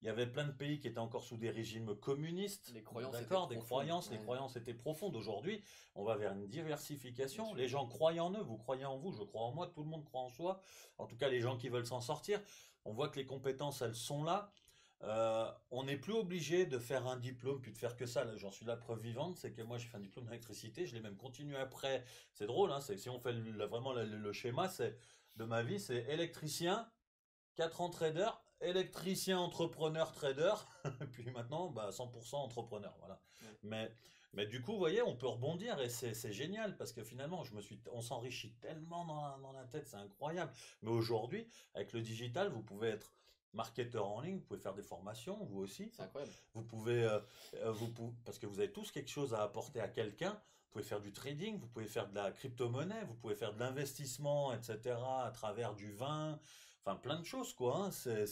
Il y avait plein de pays qui étaient encore sous des régimes communistes. Les croyances les croyances étaient profondes. Aujourd'hui, on va vers une diversification. Les gens croient en eux, vous croyez en vous, je crois en moi, tout le monde croit en soi. En tout cas, les gens qui veulent s'en sortir, on voit que les compétences, elles sont là. On n'est plus obligé de faire un diplôme puis de faire que ça. Là, j'en suis la preuve vivante, c'est que moi j'ai fait un diplôme d'électricité, je l'ai même continué après. C'est drôle, hein, si on fait vraiment le schéma, de ma vie, c'est électricien, 4 ans trader, électricien, entrepreneur, trader, puis maintenant 100% entrepreneur. Voilà. Mais du coup, vous voyez, on peut rebondir et c'est génial parce que finalement, on s'enrichit tellement dans la tête, c'est incroyable. Mais aujourd'hui, avec le digital, vous pouvez être marketeur en ligne, vous pouvez faire des formations, vous aussi. C'est incroyable. Vous pouvez, parce que vous avez tous quelque chose à apporter à quelqu'un. Vous pouvez faire du trading, vous pouvez faire de la crypto-monnaie, vous pouvez faire de l'investissement, etc. à travers du vin, enfin plein de choses quoi. Hein.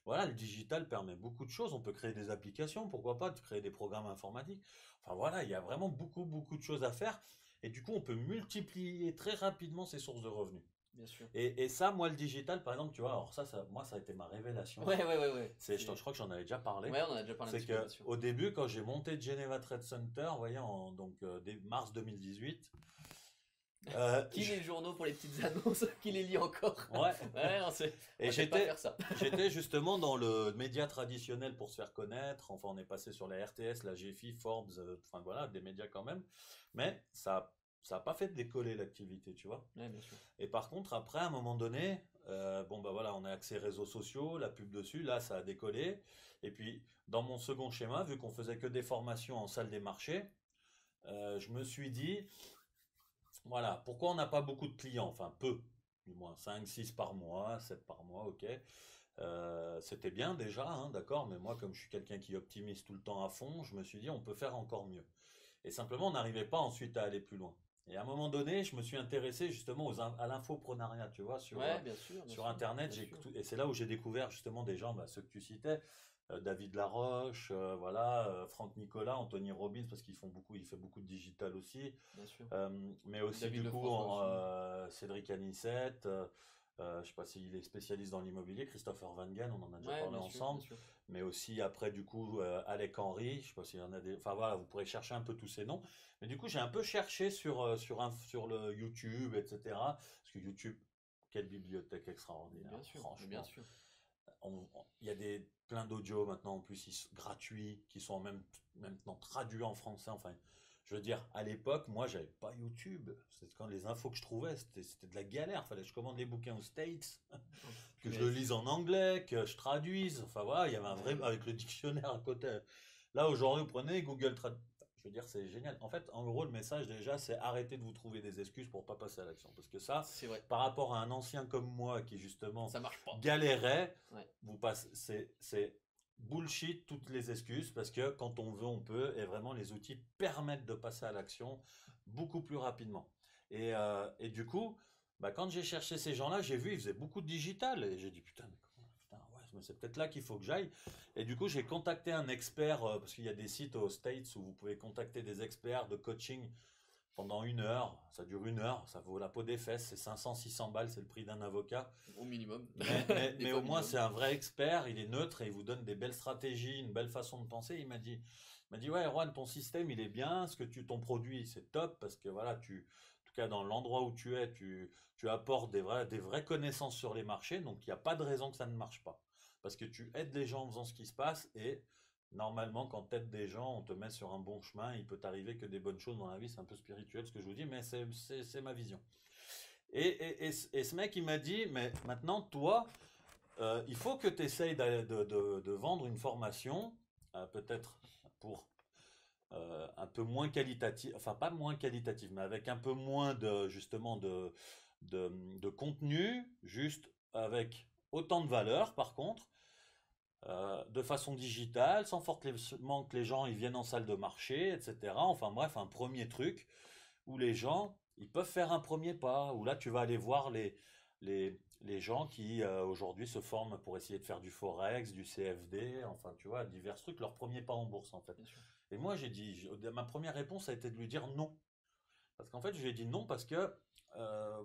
Voilà, le digital permet beaucoup de choses. On peut créer des applications, pourquoi pas, de créer des programmes informatiques. Enfin voilà, il y a vraiment beaucoup, beaucoup de choses à faire. Et du coup, on peut multiplier très rapidement ses sources de revenus. Bien sûr. Et ça, moi, le digital, par exemple, tu vois, alors moi, ça a été ma révélation. Ouais. Je crois que j'en avais déjà parlé. Ouais, on en a déjà parlé un C'est petit peu, bien sûr. qu'au début, quand j'ai monté Geneva Trade Center, vous voyez, dès mars 2018, Qui lit les journaux pour les petites annonces? Qui les lit encore? ouais, Ouais, on sait. et On sait pas faire ça. j'étais justement dans le média traditionnel pour se faire connaître. Enfin, on est passé sur la RTS, la GFI, Forbes, enfin voilà, des médias quand même. Mais ça a pas fait décoller l'activité, tu vois. Ouais, bien sûr. Et par contre, après, à un moment donné, bon bah voilà, on a accès réseaux sociaux, la pub dessus, là ça a décollé. Et puis, dans mon second schéma, vu qu'on faisait que des formations en salle des marchés, je me suis dit, voilà, pourquoi on n'a pas beaucoup de clients, enfin peu, du moins 5, 6 par mois, 7 par mois, ok. C'était bien déjà, hein, d'accord, mais moi comme je suis quelqu'un qui optimise tout le temps à fond, je me suis dit on peut faire encore mieux. Et simplement on n'arrivait pas ensuite à aller plus loin. Et à un moment donné, je me suis intéressé justement à l'infoprenariat, tu vois, Ouais, bien sur sûr, Internet. bien sûr. Et c'est là où j'ai découvert justement des gens, bah, ceux que tu citais, David Laroche, voilà, Franck Nicolas, Anthony Robbins, parce il fait beaucoup de digital aussi. Bien sûr. Euh, mais aussi David du coup Lefrançois aussi. Cédric Anissette, je sais pas s'il est spécialiste dans l'immobilier, Christopher Van Gen, on en a déjà Ouais, parlé bien sûr, bien ensemble, sûr. mais aussi après du coup Alec Henry, je sais pas s'il y en a des, enfin voilà, vous pourrez chercher un peu tous ces noms, mais du coup j'ai un peu cherché sur le YouTube, etc. Parce que YouTube, quelle bibliothèque extraordinaire, Bien franchement. sûr. Il y a plein d'audios maintenant en plus gratuits qui sont maintenant traduits en français. Enfin, je veux dire, à l'époque, moi, j'avais pas YouTube. C'était quand les infos que je trouvais, c'était de la galère. Fallait que je commande les bouquins aux States, Oh, que je le punaise. lise en anglais, que je traduise. Enfin voilà, il y avait un vrai Ouais. avec le dictionnaire à côté. Là, aujourd'hui, vous prenez Google Trad. Je veux dire, c'est génial. En fait, en gros, le message déjà, c'est arrêter de vous trouver des excuses pour pas passer à l'action. Parce que ça, C'est vrai. par rapport à un ancien comme moi qui justement Ça marche pas. galérait, Ouais. c'est bullshit toutes les excuses parce que quand on veut, on peut et vraiment les outils permettent de passer à l'action beaucoup plus rapidement. Et du coup, bah, quand j'ai cherché ces gens-là, j'ai vu ils faisaient beaucoup de digital et j'ai dit putain, ouais, mais c'est peut-être là qu'il faut que j'aille. Et du coup, j'ai contacté un expert parce qu'il y a des sites aux States où vous pouvez contacter des experts de coaching pendant 1 heure, ça dure 1 heure, ça vaut la peau des fesses, c'est 500-600 balles, c'est le prix d'un avocat. Au minimum. Des Mais fois au moins, minimum. c'est un vrai expert, il est neutre et il vous donne des belles stratégies, une belle façon de penser. Il m'a dit, ouais, Juan, ton système, il est bien, ton produit, c'est top parce que voilà, en tout cas, dans l'endroit où tu es, tu apportes des vraies connaissances sur les marchés, donc il n'y a pas de raison que ça ne marche pas. Parce que tu aides les gens en faisant ce qui se passe et normalement, quand tu aides des gens, on te met sur un bon chemin. Il peut t'arriver que des bonnes choses dans la vie. C'est un peu spirituel ce que je vous dis, mais c'est ma vision. Et ce mec, il m'a dit, mais maintenant, toi, il faut que tu essayes de vendre une formation, peut-être pour un peu moins qualitative, enfin pas moins qualitative, mais avec un peu moins justement de contenu, juste avec autant de valeur par contre, de façon digitale, sans forcément que les gens ils viennent en salle de marché, etc. Enfin bref, un premier truc où les gens ils peuvent faire un premier pas, où là tu vas aller voir les gens qui aujourd'hui se forment pour essayer de faire du Forex, du CFD, enfin tu vois, divers trucs, leur premier pas en bourse en fait. Bien sûr. Et moi ma première réponse a été de lui dire non. Parce qu'en fait je lui ai dit non parce que,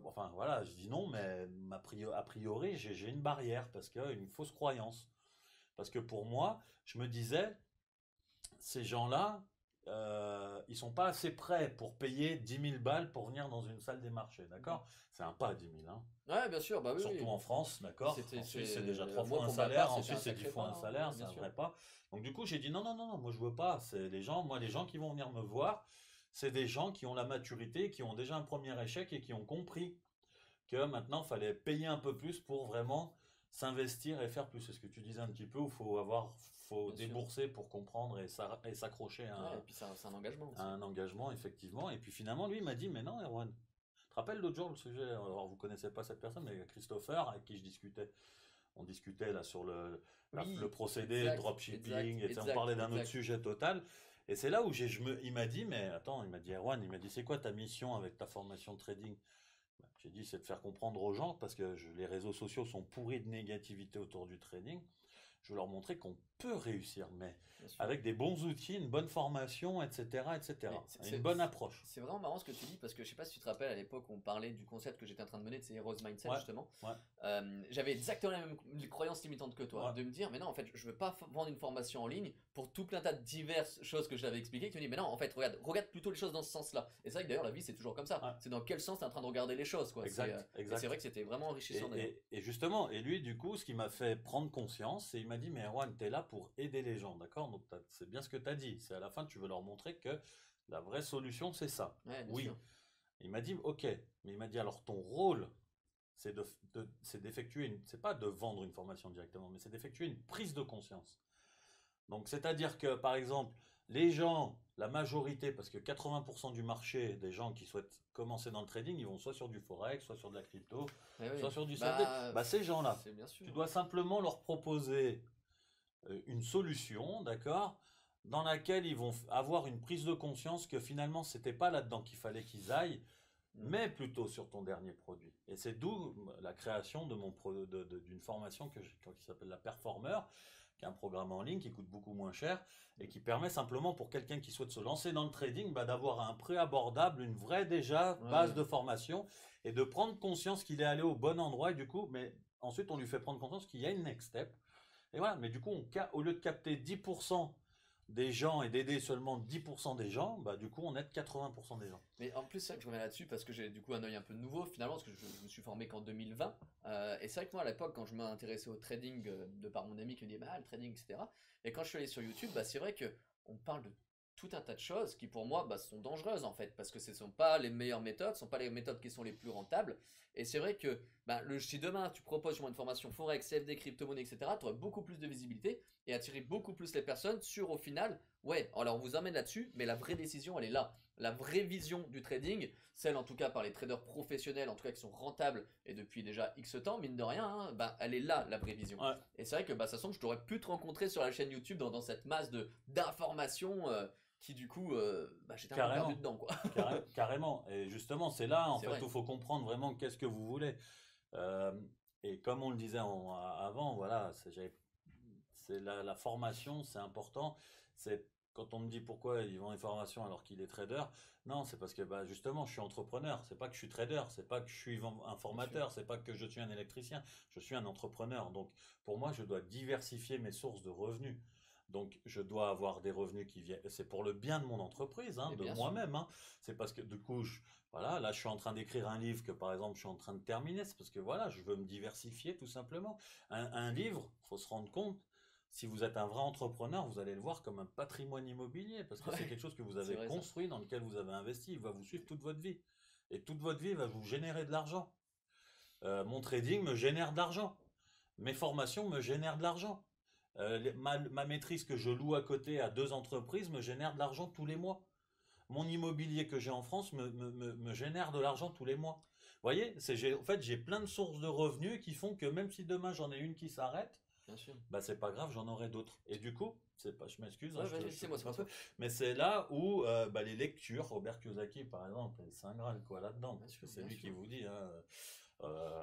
enfin voilà, je dis non, mais a priori j'ai une barrière, parce qu'il y a une fausse croyance. Parce que pour moi, je me disais, ces gens-là, ils sont pas assez prêts pour payer 10 000 balles pour venir dans une salle des marchés, d'accord? C'est un pas 10 000, hein. Ouais, bien sûr, bah oui, Surtout oui. en France, d'accord? En Suisse, c'est déjà trois Moi, fois un pour ma salaire. part, En c'était un Suisse, c'est 10 sacré fois pas, un hein, salaire. C'est bien un sûr. vrai pas. Donc, du coup, j'ai dit non, non, non, non, moi, je veux pas. C'est les gens, moi, les gens qui vont venir me voir, c'est des gens qui ont la maturité, qui ont déjà un premier échec et qui ont compris que maintenant, il fallait payer un peu plus pour vraiment s'investir et faire plus. C'est ce que tu disais un petit peu, où faut Bien sûr. débourser pour comprendre et s'accrocher Ouais, et puis c'est un engagement à aussi. un engagement, effectivement. Et puis finalement, lui, il m'a dit, mais non, Erwan, tu te rappelles l'autre jour le sujet, alors vous connaissez pas cette personne, mais Christopher, avec qui je discutais. On discutait là sur Oui, le procédé, exact, dropshipping, exact, et on exact, parlait d'un autre exact. sujet total. Et c'est là où il m'a dit, mais attends, il m'a dit, Erwan, il m'a dit, c'est quoi ta mission avec ta formation de trading? J'ai dit, c'est de faire comprendre aux gens, parce que les réseaux sociaux sont pourris de négativité autour du trading. Je veux leur montrer qu'on peut réussir, mais Bien sûr. avec des bons outils, une bonne formation, etc., Mais etc. Une bonne approche. c'est vraiment marrant ce que tu dis parce que je sais pas si tu te rappelles à l'époque on parlait du concept que j'étais en train de mener de ces Heroes Mindset Ouais, justement. ouais, J'avais exactement la même croyance limitante que toi, ouais, de me dire mais non en fait je veux pas vendre une formation en ligne pour tout plein tas de diverses choses que je t'avais expliquées. Tu me dis mais non en fait regarde plutôt les choses dans ce sens-là. Et c'est vrai que d'ailleurs la vie c'est toujours comme ça. ouais. C'est dans quel sens tu es en train de regarder les choses quoi. Exact, Et c'est exact. vrai que c'était vraiment enrichissant d'ailleurs. Et justement, et lui, du coup, ce qui m'a fait prendre conscience, c'est il m'a dit, mais Erwan, t'es là pour aider les gens, d'accord? Donc c'est bien ce que t'as dit. C'est à la fin, tu veux leur montrer que la vraie solution, c'est ça. Ouais bien sûr. Oui. Il m'a dit, ok. Mais il m'a dit, alors ton rôle, c'est c'est d'effectuer c'est pas de vendre une formation directement, mais c'est d'effectuer une prise de conscience. Donc, c'est-à-dire que, par exemple, les gens, la majorité, parce que 80% du marché des gens qui souhaitent commencer dans le trading, ils vont soit sur du forex, soit sur de la crypto, Eh oui. soit sur du CFD. Bah Bah, ces gens-là, c'est bien sûr. tu dois simplement leur proposer une solution, d'accord, dans laquelle ils vont avoir une prise de conscience que finalement, c'était pas là-dedans qu'il fallait qu'ils aillent, Mm. mais plutôt sur ton dernier produit. Et c'est d'où la création d'une formation qui s'appelle la Performer, qui est un programme en ligne qui coûte beaucoup moins cher et qui permet simplement pour quelqu'un qui souhaite se lancer dans le trading bah, d'avoir un prix abordable, une vraie déjà base Ouais. de formation et de prendre conscience qu'il est allé au bon endroit et du coup, mais ensuite on lui fait prendre conscience qu'il y a une next step. Et voilà, mais du coup, au lieu de capter 10% des gens et d'aider seulement 10% des gens, bah du coup on aide 80% des gens. Mais en plus, c'est vrai que je reviens là-dessus parce que j'ai du coup un œil un peu nouveau finalement, parce que je me suis formé qu'en 2020. Et c'est vrai que moi à l'époque, quand je m'intéressais au trading, de par mon ami qui me disait bah, le trading, etc. Et quand je suis allé sur YouTube, bah, c'est vrai que on parle de tout un tas de choses qui pour moi bah, sont dangereuses en fait, parce que ce ne sont pas les meilleures méthodes, ce ne sont pas les méthodes qui sont les plus rentables. Et c'est vrai que bah, si demain tu proposes une formation Forex, CFD, crypto-monnaie, etc., tu auras beaucoup plus de visibilité et attirer beaucoup plus les personnes sur au final, ouais, alors on vous emmène là-dessus, mais la vraie décision elle est là. La vraie vision du trading, celle en tout cas par les traders professionnels, en tout cas qui sont rentables et depuis déjà X temps, mine de rien, hein, bah, elle est là la vraie vision. Ouais. Et c'est vrai que bah, ça semble que je t'aurais pu te rencontrer sur la chaîne YouTube dans cette masse d'informations qui du coup, bah, j'étais un peu perdu dedans quoi. Carrément. Et justement, c'est là en C'est fait vrai. où il faut comprendre vraiment qu'est-ce que vous voulez. Euh, et comme on le disait avant, voilà, c'est la formation, c'est important. C'est quand on me dit pourquoi ils vendent une formation alors qu'il est trader, non, c'est parce que bah, justement, je suis entrepreneur. C'est pas que je suis trader, c'est pas que je suis un formateur, c'est pas que je suis un électricien. Je suis un entrepreneur. Donc, pour moi, je dois diversifier mes sources de revenus. Donc, je dois avoir des revenus qui viennent. C'est pour le bien de mon entreprise, hein, Et de bien sûr. moi-même. Hein. C'est parce que du coup, voilà, là, je suis en train d'écrire un livre que, par exemple, je suis en train de terminer. C'est parce que voilà, je veux me diversifier tout simplement. Un livre, faut se rendre compte. Si vous êtes un vrai entrepreneur, vous allez le voir comme un patrimoine immobilier, parce que c'est Ouais, quelque chose que vous c'est avez vrai ça. construit, dans lequel vous avez investi, il va vous suivre toute votre vie. Et toute votre vie va vous générer de l'argent. Mon trading me génère de l'argent. Mes formations me génèrent de l'argent. Ma maîtrise que je loue à côté à 2 entreprises me génère de l'argent tous les mois. Mon immobilier que j'ai en France me génère de l'argent tous les mois. Vous voyez, en fait, j'ai plein de sources de revenus qui font que même si demain j'en ai une qui s'arrête, Bien sûr. bah c'est pas grave, j'en aurai d'autres. Et du coup, c'est pas, je m'excuse, hein, Ouais, je vas-y, te c'est moi, c'est coupe un pas peu, toi. mais c'est là où bah, les lectures, Robert Kiyosaki par exemple, c'est un graal quoi là-dedans, Bien parce que sûr, c'est bien lui qui sûr. vous dit. Hein,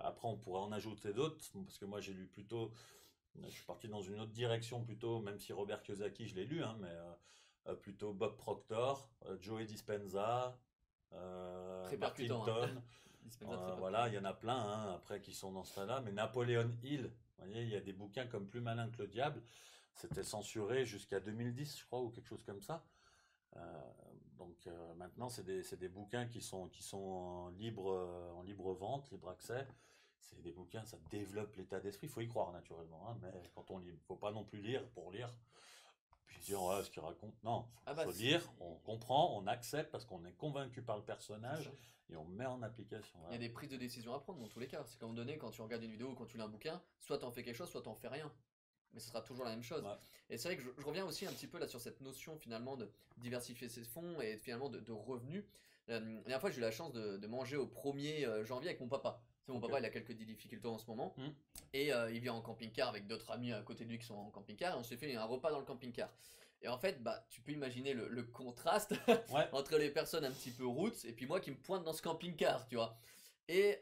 après, on pourrait en ajouter d'autres, parce que moi j'ai lu plutôt, je suis parti dans une autre direction plutôt, même si Robert Kiyosaki je l'ai lu, hein, mais plutôt Bob Proctor, Joe Dispenza, Très Martin percutant, hein. Ton, Dispenza très voilà, percutant. il y en a plein hein, après qui sont dans ce tas-là, mais Napoléon Hill, vous voyez, il y a des bouquins comme Plus malin que le diable, c'était censuré jusqu'à 2010, je crois, ou quelque chose comme ça. Euh, donc maintenant, c'est des bouquins qui sont en libre vente, libre accès. C'est des bouquins, ça développe l'état d'esprit. Il faut y croire naturellement, hein, mais quand on lit, il ne faut pas non plus lire pour lire. Puis dire ouais, ce qu'il raconte. Non, Ah il bah faut c'est lire, on comprend, on accepte parce qu'on est convaincu par le c'est ça. personnage et on met en application. Il y a Voilà. des prises de décision à prendre dans tous les cas. C'est qu'à un moment donné, quand tu regardes une vidéo ou quand tu lis un bouquin, soit t'en fais quelque chose, soit t'en fais rien. Mais ce sera toujours la même chose. Ouais. Et c'est vrai que je reviens aussi un petit peu là sur cette notion finalement de diversifier ses fonds et finalement de revenus. La dernière fois, j'ai eu la chance de manger au 1er janvier avec mon papa. C'est mon Ok. papa, il a quelques difficultés en ce moment. Hmm. Et il vient en camping-car avec d'autres amis à côté de lui qui sont en camping-car. Et on s'est fait un repas dans le camping-car. Et en fait, bah, tu peux imaginer le contraste Ouais. entre les personnes un petit peu roots et puis moi qui me pointe dans ce camping-car, tu vois. Et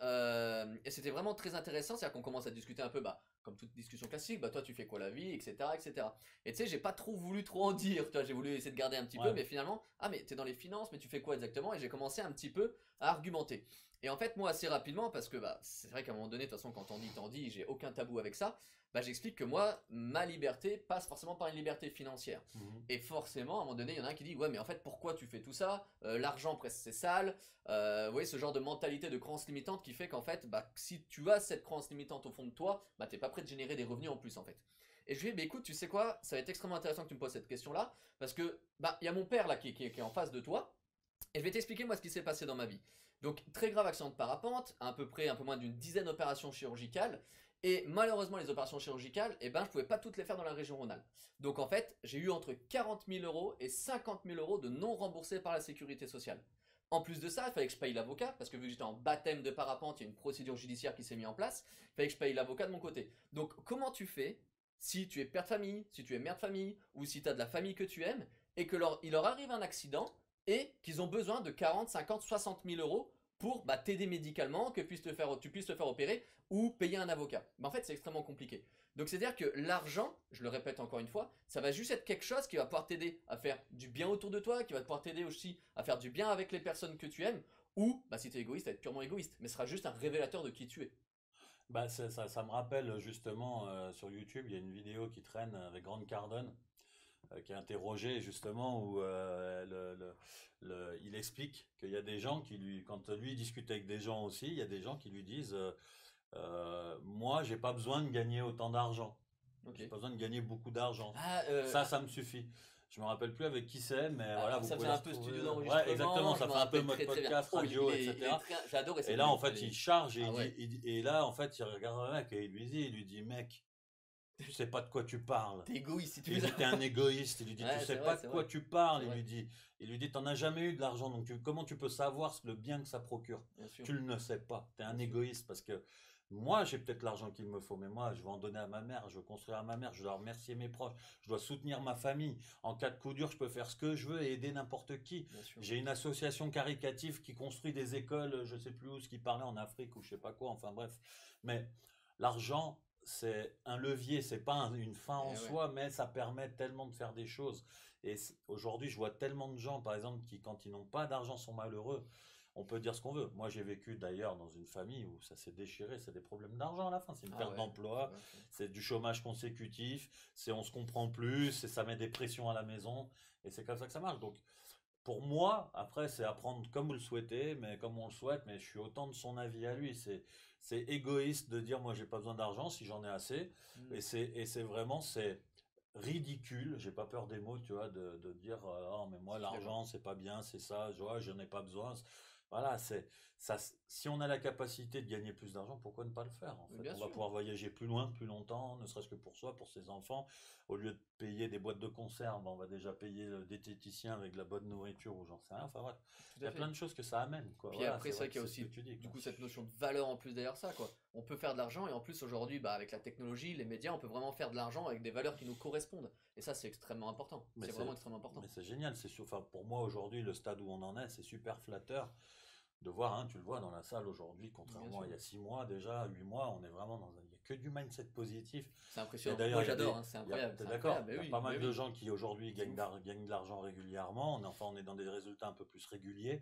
c'était vraiment très intéressant, c'est-à-dire qu'on commence à discuter un peu, bah, comme toute discussion classique, bah toi tu fais quoi la vie, etc. etc. Et tu sais, j'ai pas trop voulu trop en dire, tu vois, j'ai voulu essayer de garder un petit peu, Ouais. mais finalement, ah mais t'es dans les finances, mais tu fais quoi exactement? Et j'ai commencé un petit peu à argumenter. Et en fait, moi assez rapidement, parce que bah, c'est vrai qu'à un moment donné, de toute façon, quand t'en dis, j'ai aucun tabou avec ça, bah, j'explique que moi, ma liberté passe forcément par une liberté financière. Mhm. Et forcément, à un moment donné, il y en a un qui dit, ouais, mais en fait, pourquoi tu fais tout ça? L'argent, presque, c'est sale. Vous voyez, ce genre de mentalité de croyance limitante qui fait qu'en fait, bah, si tu as cette croyance limitante au fond de toi, bah, t'es pas prêt de générer des revenus en plus, en fait. Et je lui ai dit, bah, écoute, tu sais quoi, ça va être extrêmement intéressant que tu me poses cette question-là, parce que, bah, il y a mon père là qui est en face de toi, et je vais t'expliquer moi ce qui s'est passé dans ma vie. Donc, très grave accident de parapente, à peu près un peu moins d'une dizaine d'opérations chirurgicales, et malheureusement, les opérations chirurgicales, eh ben, je pouvais pas toutes les faire dans la région Rhône-Alpes. Donc, en fait, j'ai eu entre 40 000 euros et 50 000 euros de non remboursés par la sécurité sociale. En plus de ça, il fallait que je paye l'avocat, parce que vu que j'étais en baptême de parapente, il y a une procédure judiciaire qui s'est mise en place, il fallait que je paye l'avocat de mon côté. Donc comment tu fais si tu es père de famille, si tu es mère de famille, ou si tu as de la famille que tu aimes, et que il leur arrive un accident, et qu'ils ont besoin de 40, 50, 60 000 euros pour bah, t'aider médicalement, que tu puisses te faire opérer, ou payer un avocat. Mais en fait, c'est extrêmement compliqué. Donc c'est-à-dire que l'argent, je le répète encore une fois, ça va juste être quelque chose qui va pouvoir t'aider à faire du bien autour de toi, qui va pouvoir t'aider aussi à faire du bien avec les personnes que tu aimes, ou bah, si tu es égoïste, à être purement égoïste, mais ce sera juste un révélateur de qui tu es. Bah, ça me rappelle justement sur YouTube, il y a une vidéo qui traîne avec Grant Cardone qui est interrogé justement où il explique qu'il y a des gens qui lui, quand lui discute avec des gens aussi, il y a des gens qui lui disent moi j'ai pas besoin de gagner autant d'argent, Ok. j'ai pas besoin de gagner beaucoup d'argent, Ah, ça me suffit. Je me rappelle plus avec qui c'est, mais voilà, alors vous ça pouvez faisait la un peu retrouver. studio Ouais, exactement, d'enregistrement, je ça me fait un peu rappelle mode très très bien. podcast, Oh, radio, il est etc. j'ai adoré Et cette là, en vidéo. fait, il charge et Ah ouais. et là, en fait, il regarde le mec et il lui dit, mec, tu sais pas de quoi tu parles. T'es égoïste si tu Il fais lui ça. dit, t'es un égoïste. Il lui dit, tu Ouais, sais c'est pas vrai, de c'est quoi vrai. tu parles. C'est vrai, Il lui dit, t'en as jamais eu de l'argent, donc comment tu peux savoir le bien que ça procure? bien sûr. Tu le ne sais pas. T'es un Bien sûr. égoïste parce que moi, j'ai peut-être l'argent qu'il me faut, mais moi, je veux en donner à ma mère, je veux construire à ma mère, je dois remercier mes proches, je dois soutenir ma famille. En cas de coup dur, je peux faire ce que je veux et aider n'importe qui. Bien sûr. J'ai une association caritative qui construit des écoles, je sais plus où, ce qui parlait en Afrique ou je sais pas quoi, enfin bref. Mais l'argent, c'est un levier, c'est pas une fin en Eh ouais. soi, mais ça permet tellement de faire des choses. Et aujourd'hui, je vois tellement de gens, par exemple, qui, quand ils n'ont pas d'argent, sont malheureux. On peut dire ce qu'on veut. Moi, j'ai vécu d'ailleurs dans une famille où ça s'est déchiré, c'est des problèmes d'argent à la fin, c'est une Ah perte ouais. C'est d'emploi, vrai, ça. c'est du chômage consécutif, c'est on se comprend plus, et ça met des pressions à la maison, et c'est comme ça que ça marche. Donc, pour moi, après, c'est apprendre comme vous le souhaitez, mais comme on le souhaite, mais je suis autant de son avis à lui. C'est égoïste de dire, moi, j'ai pas besoin d'argent si j'en ai assez. Mm. Et c'est vraiment, c'est ridicule. J'ai pas peur des mots, tu vois, de dire, oh, mais moi, Je suis d'accord. l'argent, c'est pas bien, c'est ça, je vois, j'en ai pas besoin. Voilà, ça, si on a la capacité de gagner plus d'argent, pourquoi ne pas le faire, en Mais fait? bien On va sûr. pouvoir voyager plus loin, plus longtemps, ne serait-ce que pour soi, pour ses enfants. Au lieu de payer des boîtes de conserve, on va déjà payer le diététicien avec de la bonne nourriture ou j'en sais rien. Enfin bref, Tout il y à a plein fait. de choses que ça amène, quoi. Puis Voilà, après, c'est c'est vrai vrai que qu'il y a c'est ce que aussi tu dis, du quoi. coup cette notion de valeur en plus derrière ça, quoi. On peut faire de l'argent et en plus aujourd'hui, bah, avec la technologie, les médias, on peut vraiment faire de l'argent avec des valeurs qui nous correspondent. Et ça, c'est extrêmement important. Mais C'est vraiment extrêmement important. c'est génial. Enfin, pour moi aujourd'hui, le stade où on en est, c'est super flatteur de voir, hein, tu le vois dans la salle aujourd'hui, Bien contrairement à sûr. il y a 6 mois déjà, 8 mois, on est vraiment il y a que du mindset positif. C'est Et impressionnant. d'ailleurs, Moi, j'adore, hein, c'est incroyable. t'es C'est d'accord, incroyable. il Mais y a oui, pas mais mal de oui. gens qui aujourd'hui C'est ouf. gagnent de l'argent régulièrement. On est dans des résultats un peu plus réguliers.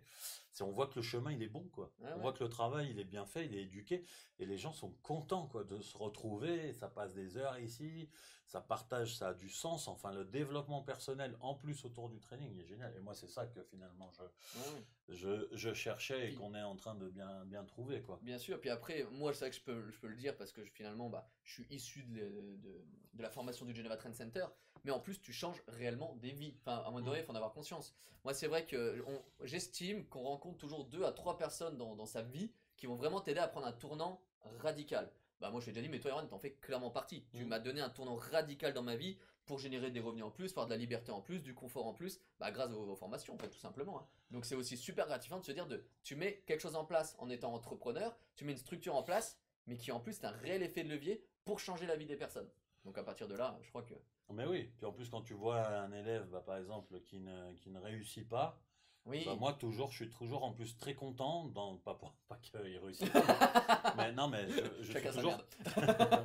On voit que le chemin, il est bon, quoi. Ah On ouais. voit que le travail, il est bien fait, il est éduqué. Et les gens sont contents, quoi, de se retrouver. Ça passe des heures ici, ça partage, ça a du sens. Enfin, le développement personnel, en plus autour du training, il est génial. Et moi, c'est ça que finalement, Ah ouais. je cherchais et Puis, qu'on est en train de bien trouver, quoi. bien sûr, puis après, moi, c'est vrai que je peux le dire parce que finalement, bah, je suis issu de la formation du Geneva Trend Center, mais en plus, tu changes réellement des vies. Enfin, à un moment donné, Mm. il faut en avoir conscience. Moi, c'est vrai que j'estime qu'on rencontre toujours 2 à 3 personnes dans sa vie qui vont vraiment t'aider à prendre un tournant radical. Bah, moi, je t'ai déjà dit, mais toi, Erwan, t'en fais clairement partie. Tu Mm. m'as donné un tournant radical dans ma vie pour générer des revenus en plus, pour avoir de la liberté en plus, du confort en plus, bah, grâce aux formations, en fait, tout simplement. Hein. Donc c'est aussi super gratifiant de se dire tu mets quelque chose en place en étant entrepreneur, tu mets une structure en place, mais qui en plus a un réel effet de levier pour changer la vie des personnes. Donc à partir de là, je crois que... Mais oui, puis en plus quand tu vois un élève, bah, par exemple, qui ne réussit pas, bah, Oui. moi toujours, je suis toujours en plus très content, pas qu'il réussisse pas, mais non, mais je suis Chacun sa toujours. merde.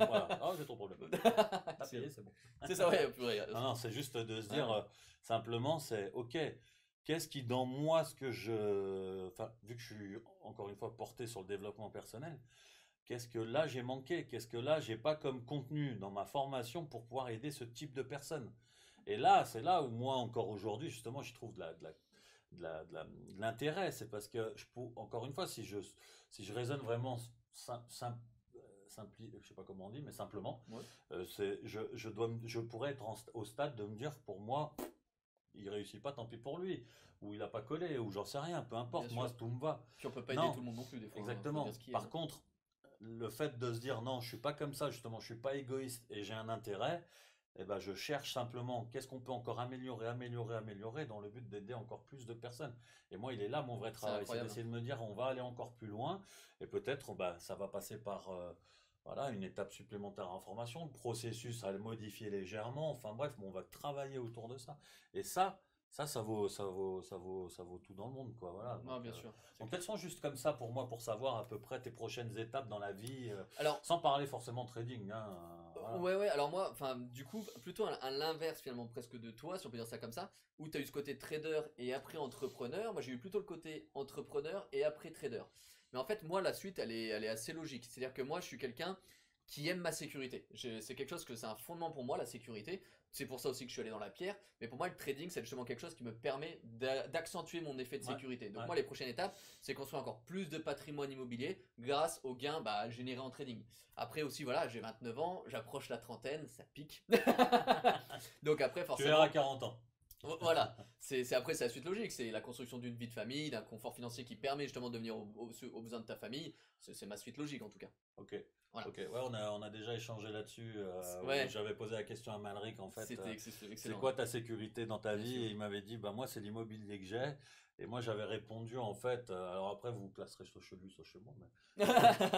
Voilà. Oh, j'ai ton problème. T'as payé, c'est bon. C'est ça, ouais, purée. Non, non, c'est juste de se dire Ouais. simplement, c'est ok, qu'est-ce qui dans moi, ce que je. Enfin, vu que je suis encore une fois porté sur le développement personnel, qu'est-ce que là j'ai manqué? Qu'est-ce que là j'ai pas comme contenu dans ma formation pour pouvoir aider ce type de personnes? Et là, c'est là où moi, encore aujourd'hui, justement, je trouve de l'intérêt. C'est parce que, encore une fois, si je raisonne vraiment je sais pas comment on dit, mais simplement, Ouais. je pourrais être au stade de me dire, pour moi, il réussit pas, tant pis pour lui, ou il a pas collé, ou j'en sais rien, peu importe, Bien moi, sûr. tout me va. Puis on peut pas aider Non, tout le monde non plus, des fois. Hein, faut exactement. dire ce qui est. Par Hein. contre, le fait de se dire non, je suis pas comme ça, justement, je suis pas égoïste et j'ai un intérêt, eh ben, je cherche simplement qu'est-ce qu'on peut encore améliorer dans le but d'aider encore plus de personnes. Et moi, il est là mon vrai C'est travail, c'est incroyable. d'essayer de me dire on va aller encore plus loin et peut-être bah, ça va passer par voilà, une étape supplémentaire en formation, le processus à le modifier légèrement, enfin bref, on va travailler autour de ça. Et ça vaut tout dans le monde, quoi. Voilà. Non, bien sûr. C'est Donc clair. quelles sont juste comme ça pour moi, pour savoir à peu près tes prochaines étapes dans la vie, Alors, sans parler forcément trading, hein, voilà. ouais, alors moi, enfin, du coup, plutôt à l'inverse finalement presque de toi, si on peut dire ça comme ça, où tu as eu ce côté trader et après entrepreneur. Moi, j'ai eu plutôt le côté entrepreneur et après trader. Mais en fait, moi, la suite, elle est assez logique. C'est-à-dire que moi, je suis quelqu'un qui aime ma sécurité. C'est quelque chose que c'est un fondement pour moi, la sécurité. C'est pour ça aussi que je suis allé dans la pierre. Mais pour moi, le trading, c'est justement quelque chose qui me permet d'accentuer mon effet de Ouais, sécurité. Donc ouais. moi, les prochaines étapes, c'est construire encore plus de patrimoine immobilier grâce aux gains bah, générés en trading. Après aussi, voilà, j'ai 29 ans, j'approche la trentaine, ça pique. Donc après, Tu forcément, verras 40 ans. voilà, après c'est la suite logique, c'est la construction d'une vie de famille, d'un confort financier qui permet justement de venir aux besoins de ta famille. C'est ma suite logique en tout cas. Ok. Voilà. Ok. Ouais, on a déjà échangé là-dessus. Ouais, J'avais posé la question à Malric en fait. c'était C'est excellent. quoi ta sécurité dans ta Bien vie? sûr. Et il m'avait dit, bah moi c'est l'immobilier que j'ai. Et moi j'avais répondu en fait. Alors après vous vous placerez soit chez lui, soit chez moi. Mais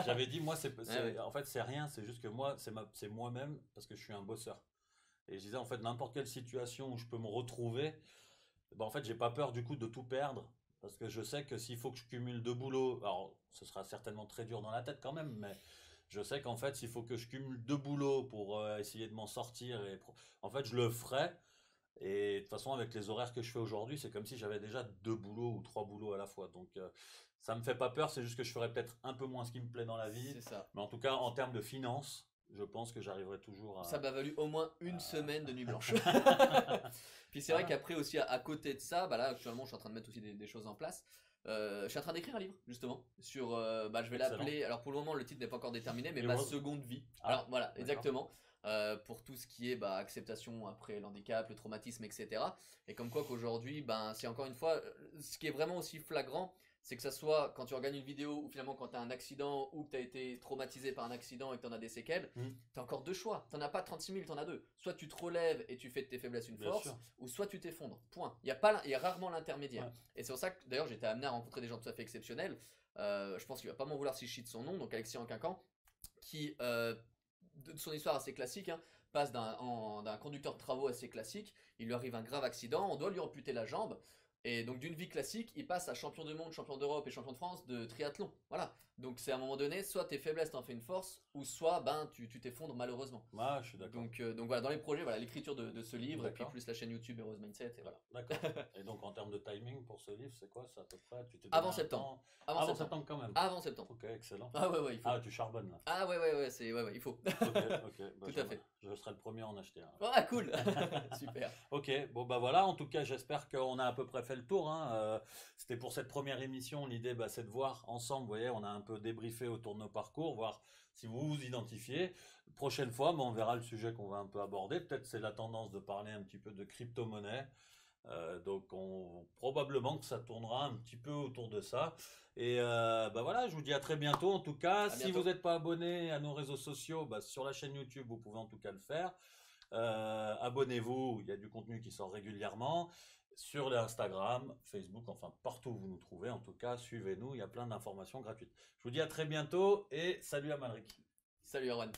j'avais dit moi Ouais. en fait c'est rien. C'est juste que moi c'est moi-même parce que je suis un bosseur. Et je disais en fait n'importe quelle situation où je peux me retrouver, ben, en fait j'ai pas peur du coup de tout perdre. Parce que je sais que s'il faut que je cumule deux boulots, alors ce sera certainement très dur dans la tête quand même, mais je sais qu'en fait s'il faut que je cumule deux boulots pour essayer de m'en sortir, en fait je le ferai. Et de toute façon avec les horaires que je fais aujourd'hui, c'est comme si j'avais déjà deux boulots ou trois boulots à la fois. Donc ça me fait pas peur, c'est juste que je ferai peut-être un peu moins ce qui me plaît dans la vie. C'est ça. Mais en tout cas en termes de finances, je pense que j'arriverai toujours Ça à... m'a valu au moins une semaine de nuit blanche. Puis c'est vrai Voilà. qu'après aussi à côté de ça, bah là actuellement je suis en train de mettre aussi des choses en place. Je suis en train d'écrire un livre justement sur, bah, je vais Excellent. l'appeler, alors pour le moment le titre n'est pas encore déterminé, mais ma Heroes. seconde vie. Ah, Alors voilà, d'accord. exactement. Pour tout ce qui est bah, acceptation après l'handicap, le traumatisme, etc. Et comme quoi qu'aujourd'hui, ben, c'est encore une fois, ce qui est vraiment aussi flagrant, c'est que ça soit quand tu regardes une vidéo ou finalement quand tu as un accident ou que tu as été traumatisé par un accident et que tu en as des séquelles, Hmm, tu as encore deux choix. Tu n'en as pas 36 000, tu en as deux. Soit tu te relèves et tu fais de tes faiblesses une bien force, sûr. ou soit tu t'effondres. Point. Il y a rarement l'intermédiaire. Ouais. Et c'est pour ça que d'ailleurs j'ai été amené à rencontrer des gens tout à fait exceptionnels. Je pense qu'il va pas m'en vouloir si je cite son nom, donc Alexis Anquincan, qui, de son histoire assez classique, hein, passe d'un conducteur de travaux assez classique, il lui arrive un grave accident, on doit lui amputer la jambe, et donc d'une vie classique, il passe à champion du monde, champion d'Europe et champion de France de triathlon. Voilà. Donc c'est à un moment donné, soit tes faiblesses t'en fais une force, ou soit ben tu t'effondres malheureusement. Ouais, je suis d'accord. Donc voilà, dans les projets, voilà, l'écriture de ce livre, et puis D'accord. plus la chaîne YouTube Heroes Mindset, et voilà. D'accord. Et donc en termes de timing pour ce livre, c'est quoi ça à peu près? Tu t'es donné Avant un septembre. temps? Avant Avant septembre. septembre quand même. Avant septembre. Ok, excellent. Ah ouais, il faut. Ah, tu charbonnes là. Ah ouais, il faut. Ok, ok. Bah, Tout à fait. je serai le premier à en acheter un. Ah cool. Super. Ok, bon bah voilà, en tout cas j'espère qu'on a à peu près fait le tour, hein. C'était pour cette première émission, l'idée bah, c'est de voir ensemble, vous voyez, on a un peu débriefé autour de nos parcours, voir si vous vous identifiez. Prochaine fois, bah, on verra le sujet qu'on va un peu aborder, peut-être c'est la tendance de parler un petit peu de crypto-monnaie. Donc probablement que ça tournera un petit peu autour de ça. Et bah voilà, je vous dis à très bientôt en tout cas. À Si bientôt. vous n'êtes pas abonné à nos réseaux sociaux, bah, sur la chaîne YouTube, vous pouvez en tout cas le faire. Abonnez-vous, il y a du contenu qui sort régulièrement. Sur les Instagram, Facebook, enfin partout où vous nous trouvez, en tout cas, suivez-nous, il y a plein d'informations gratuites. Je vous dis à très bientôt et salut Amalric. Salut Erwan.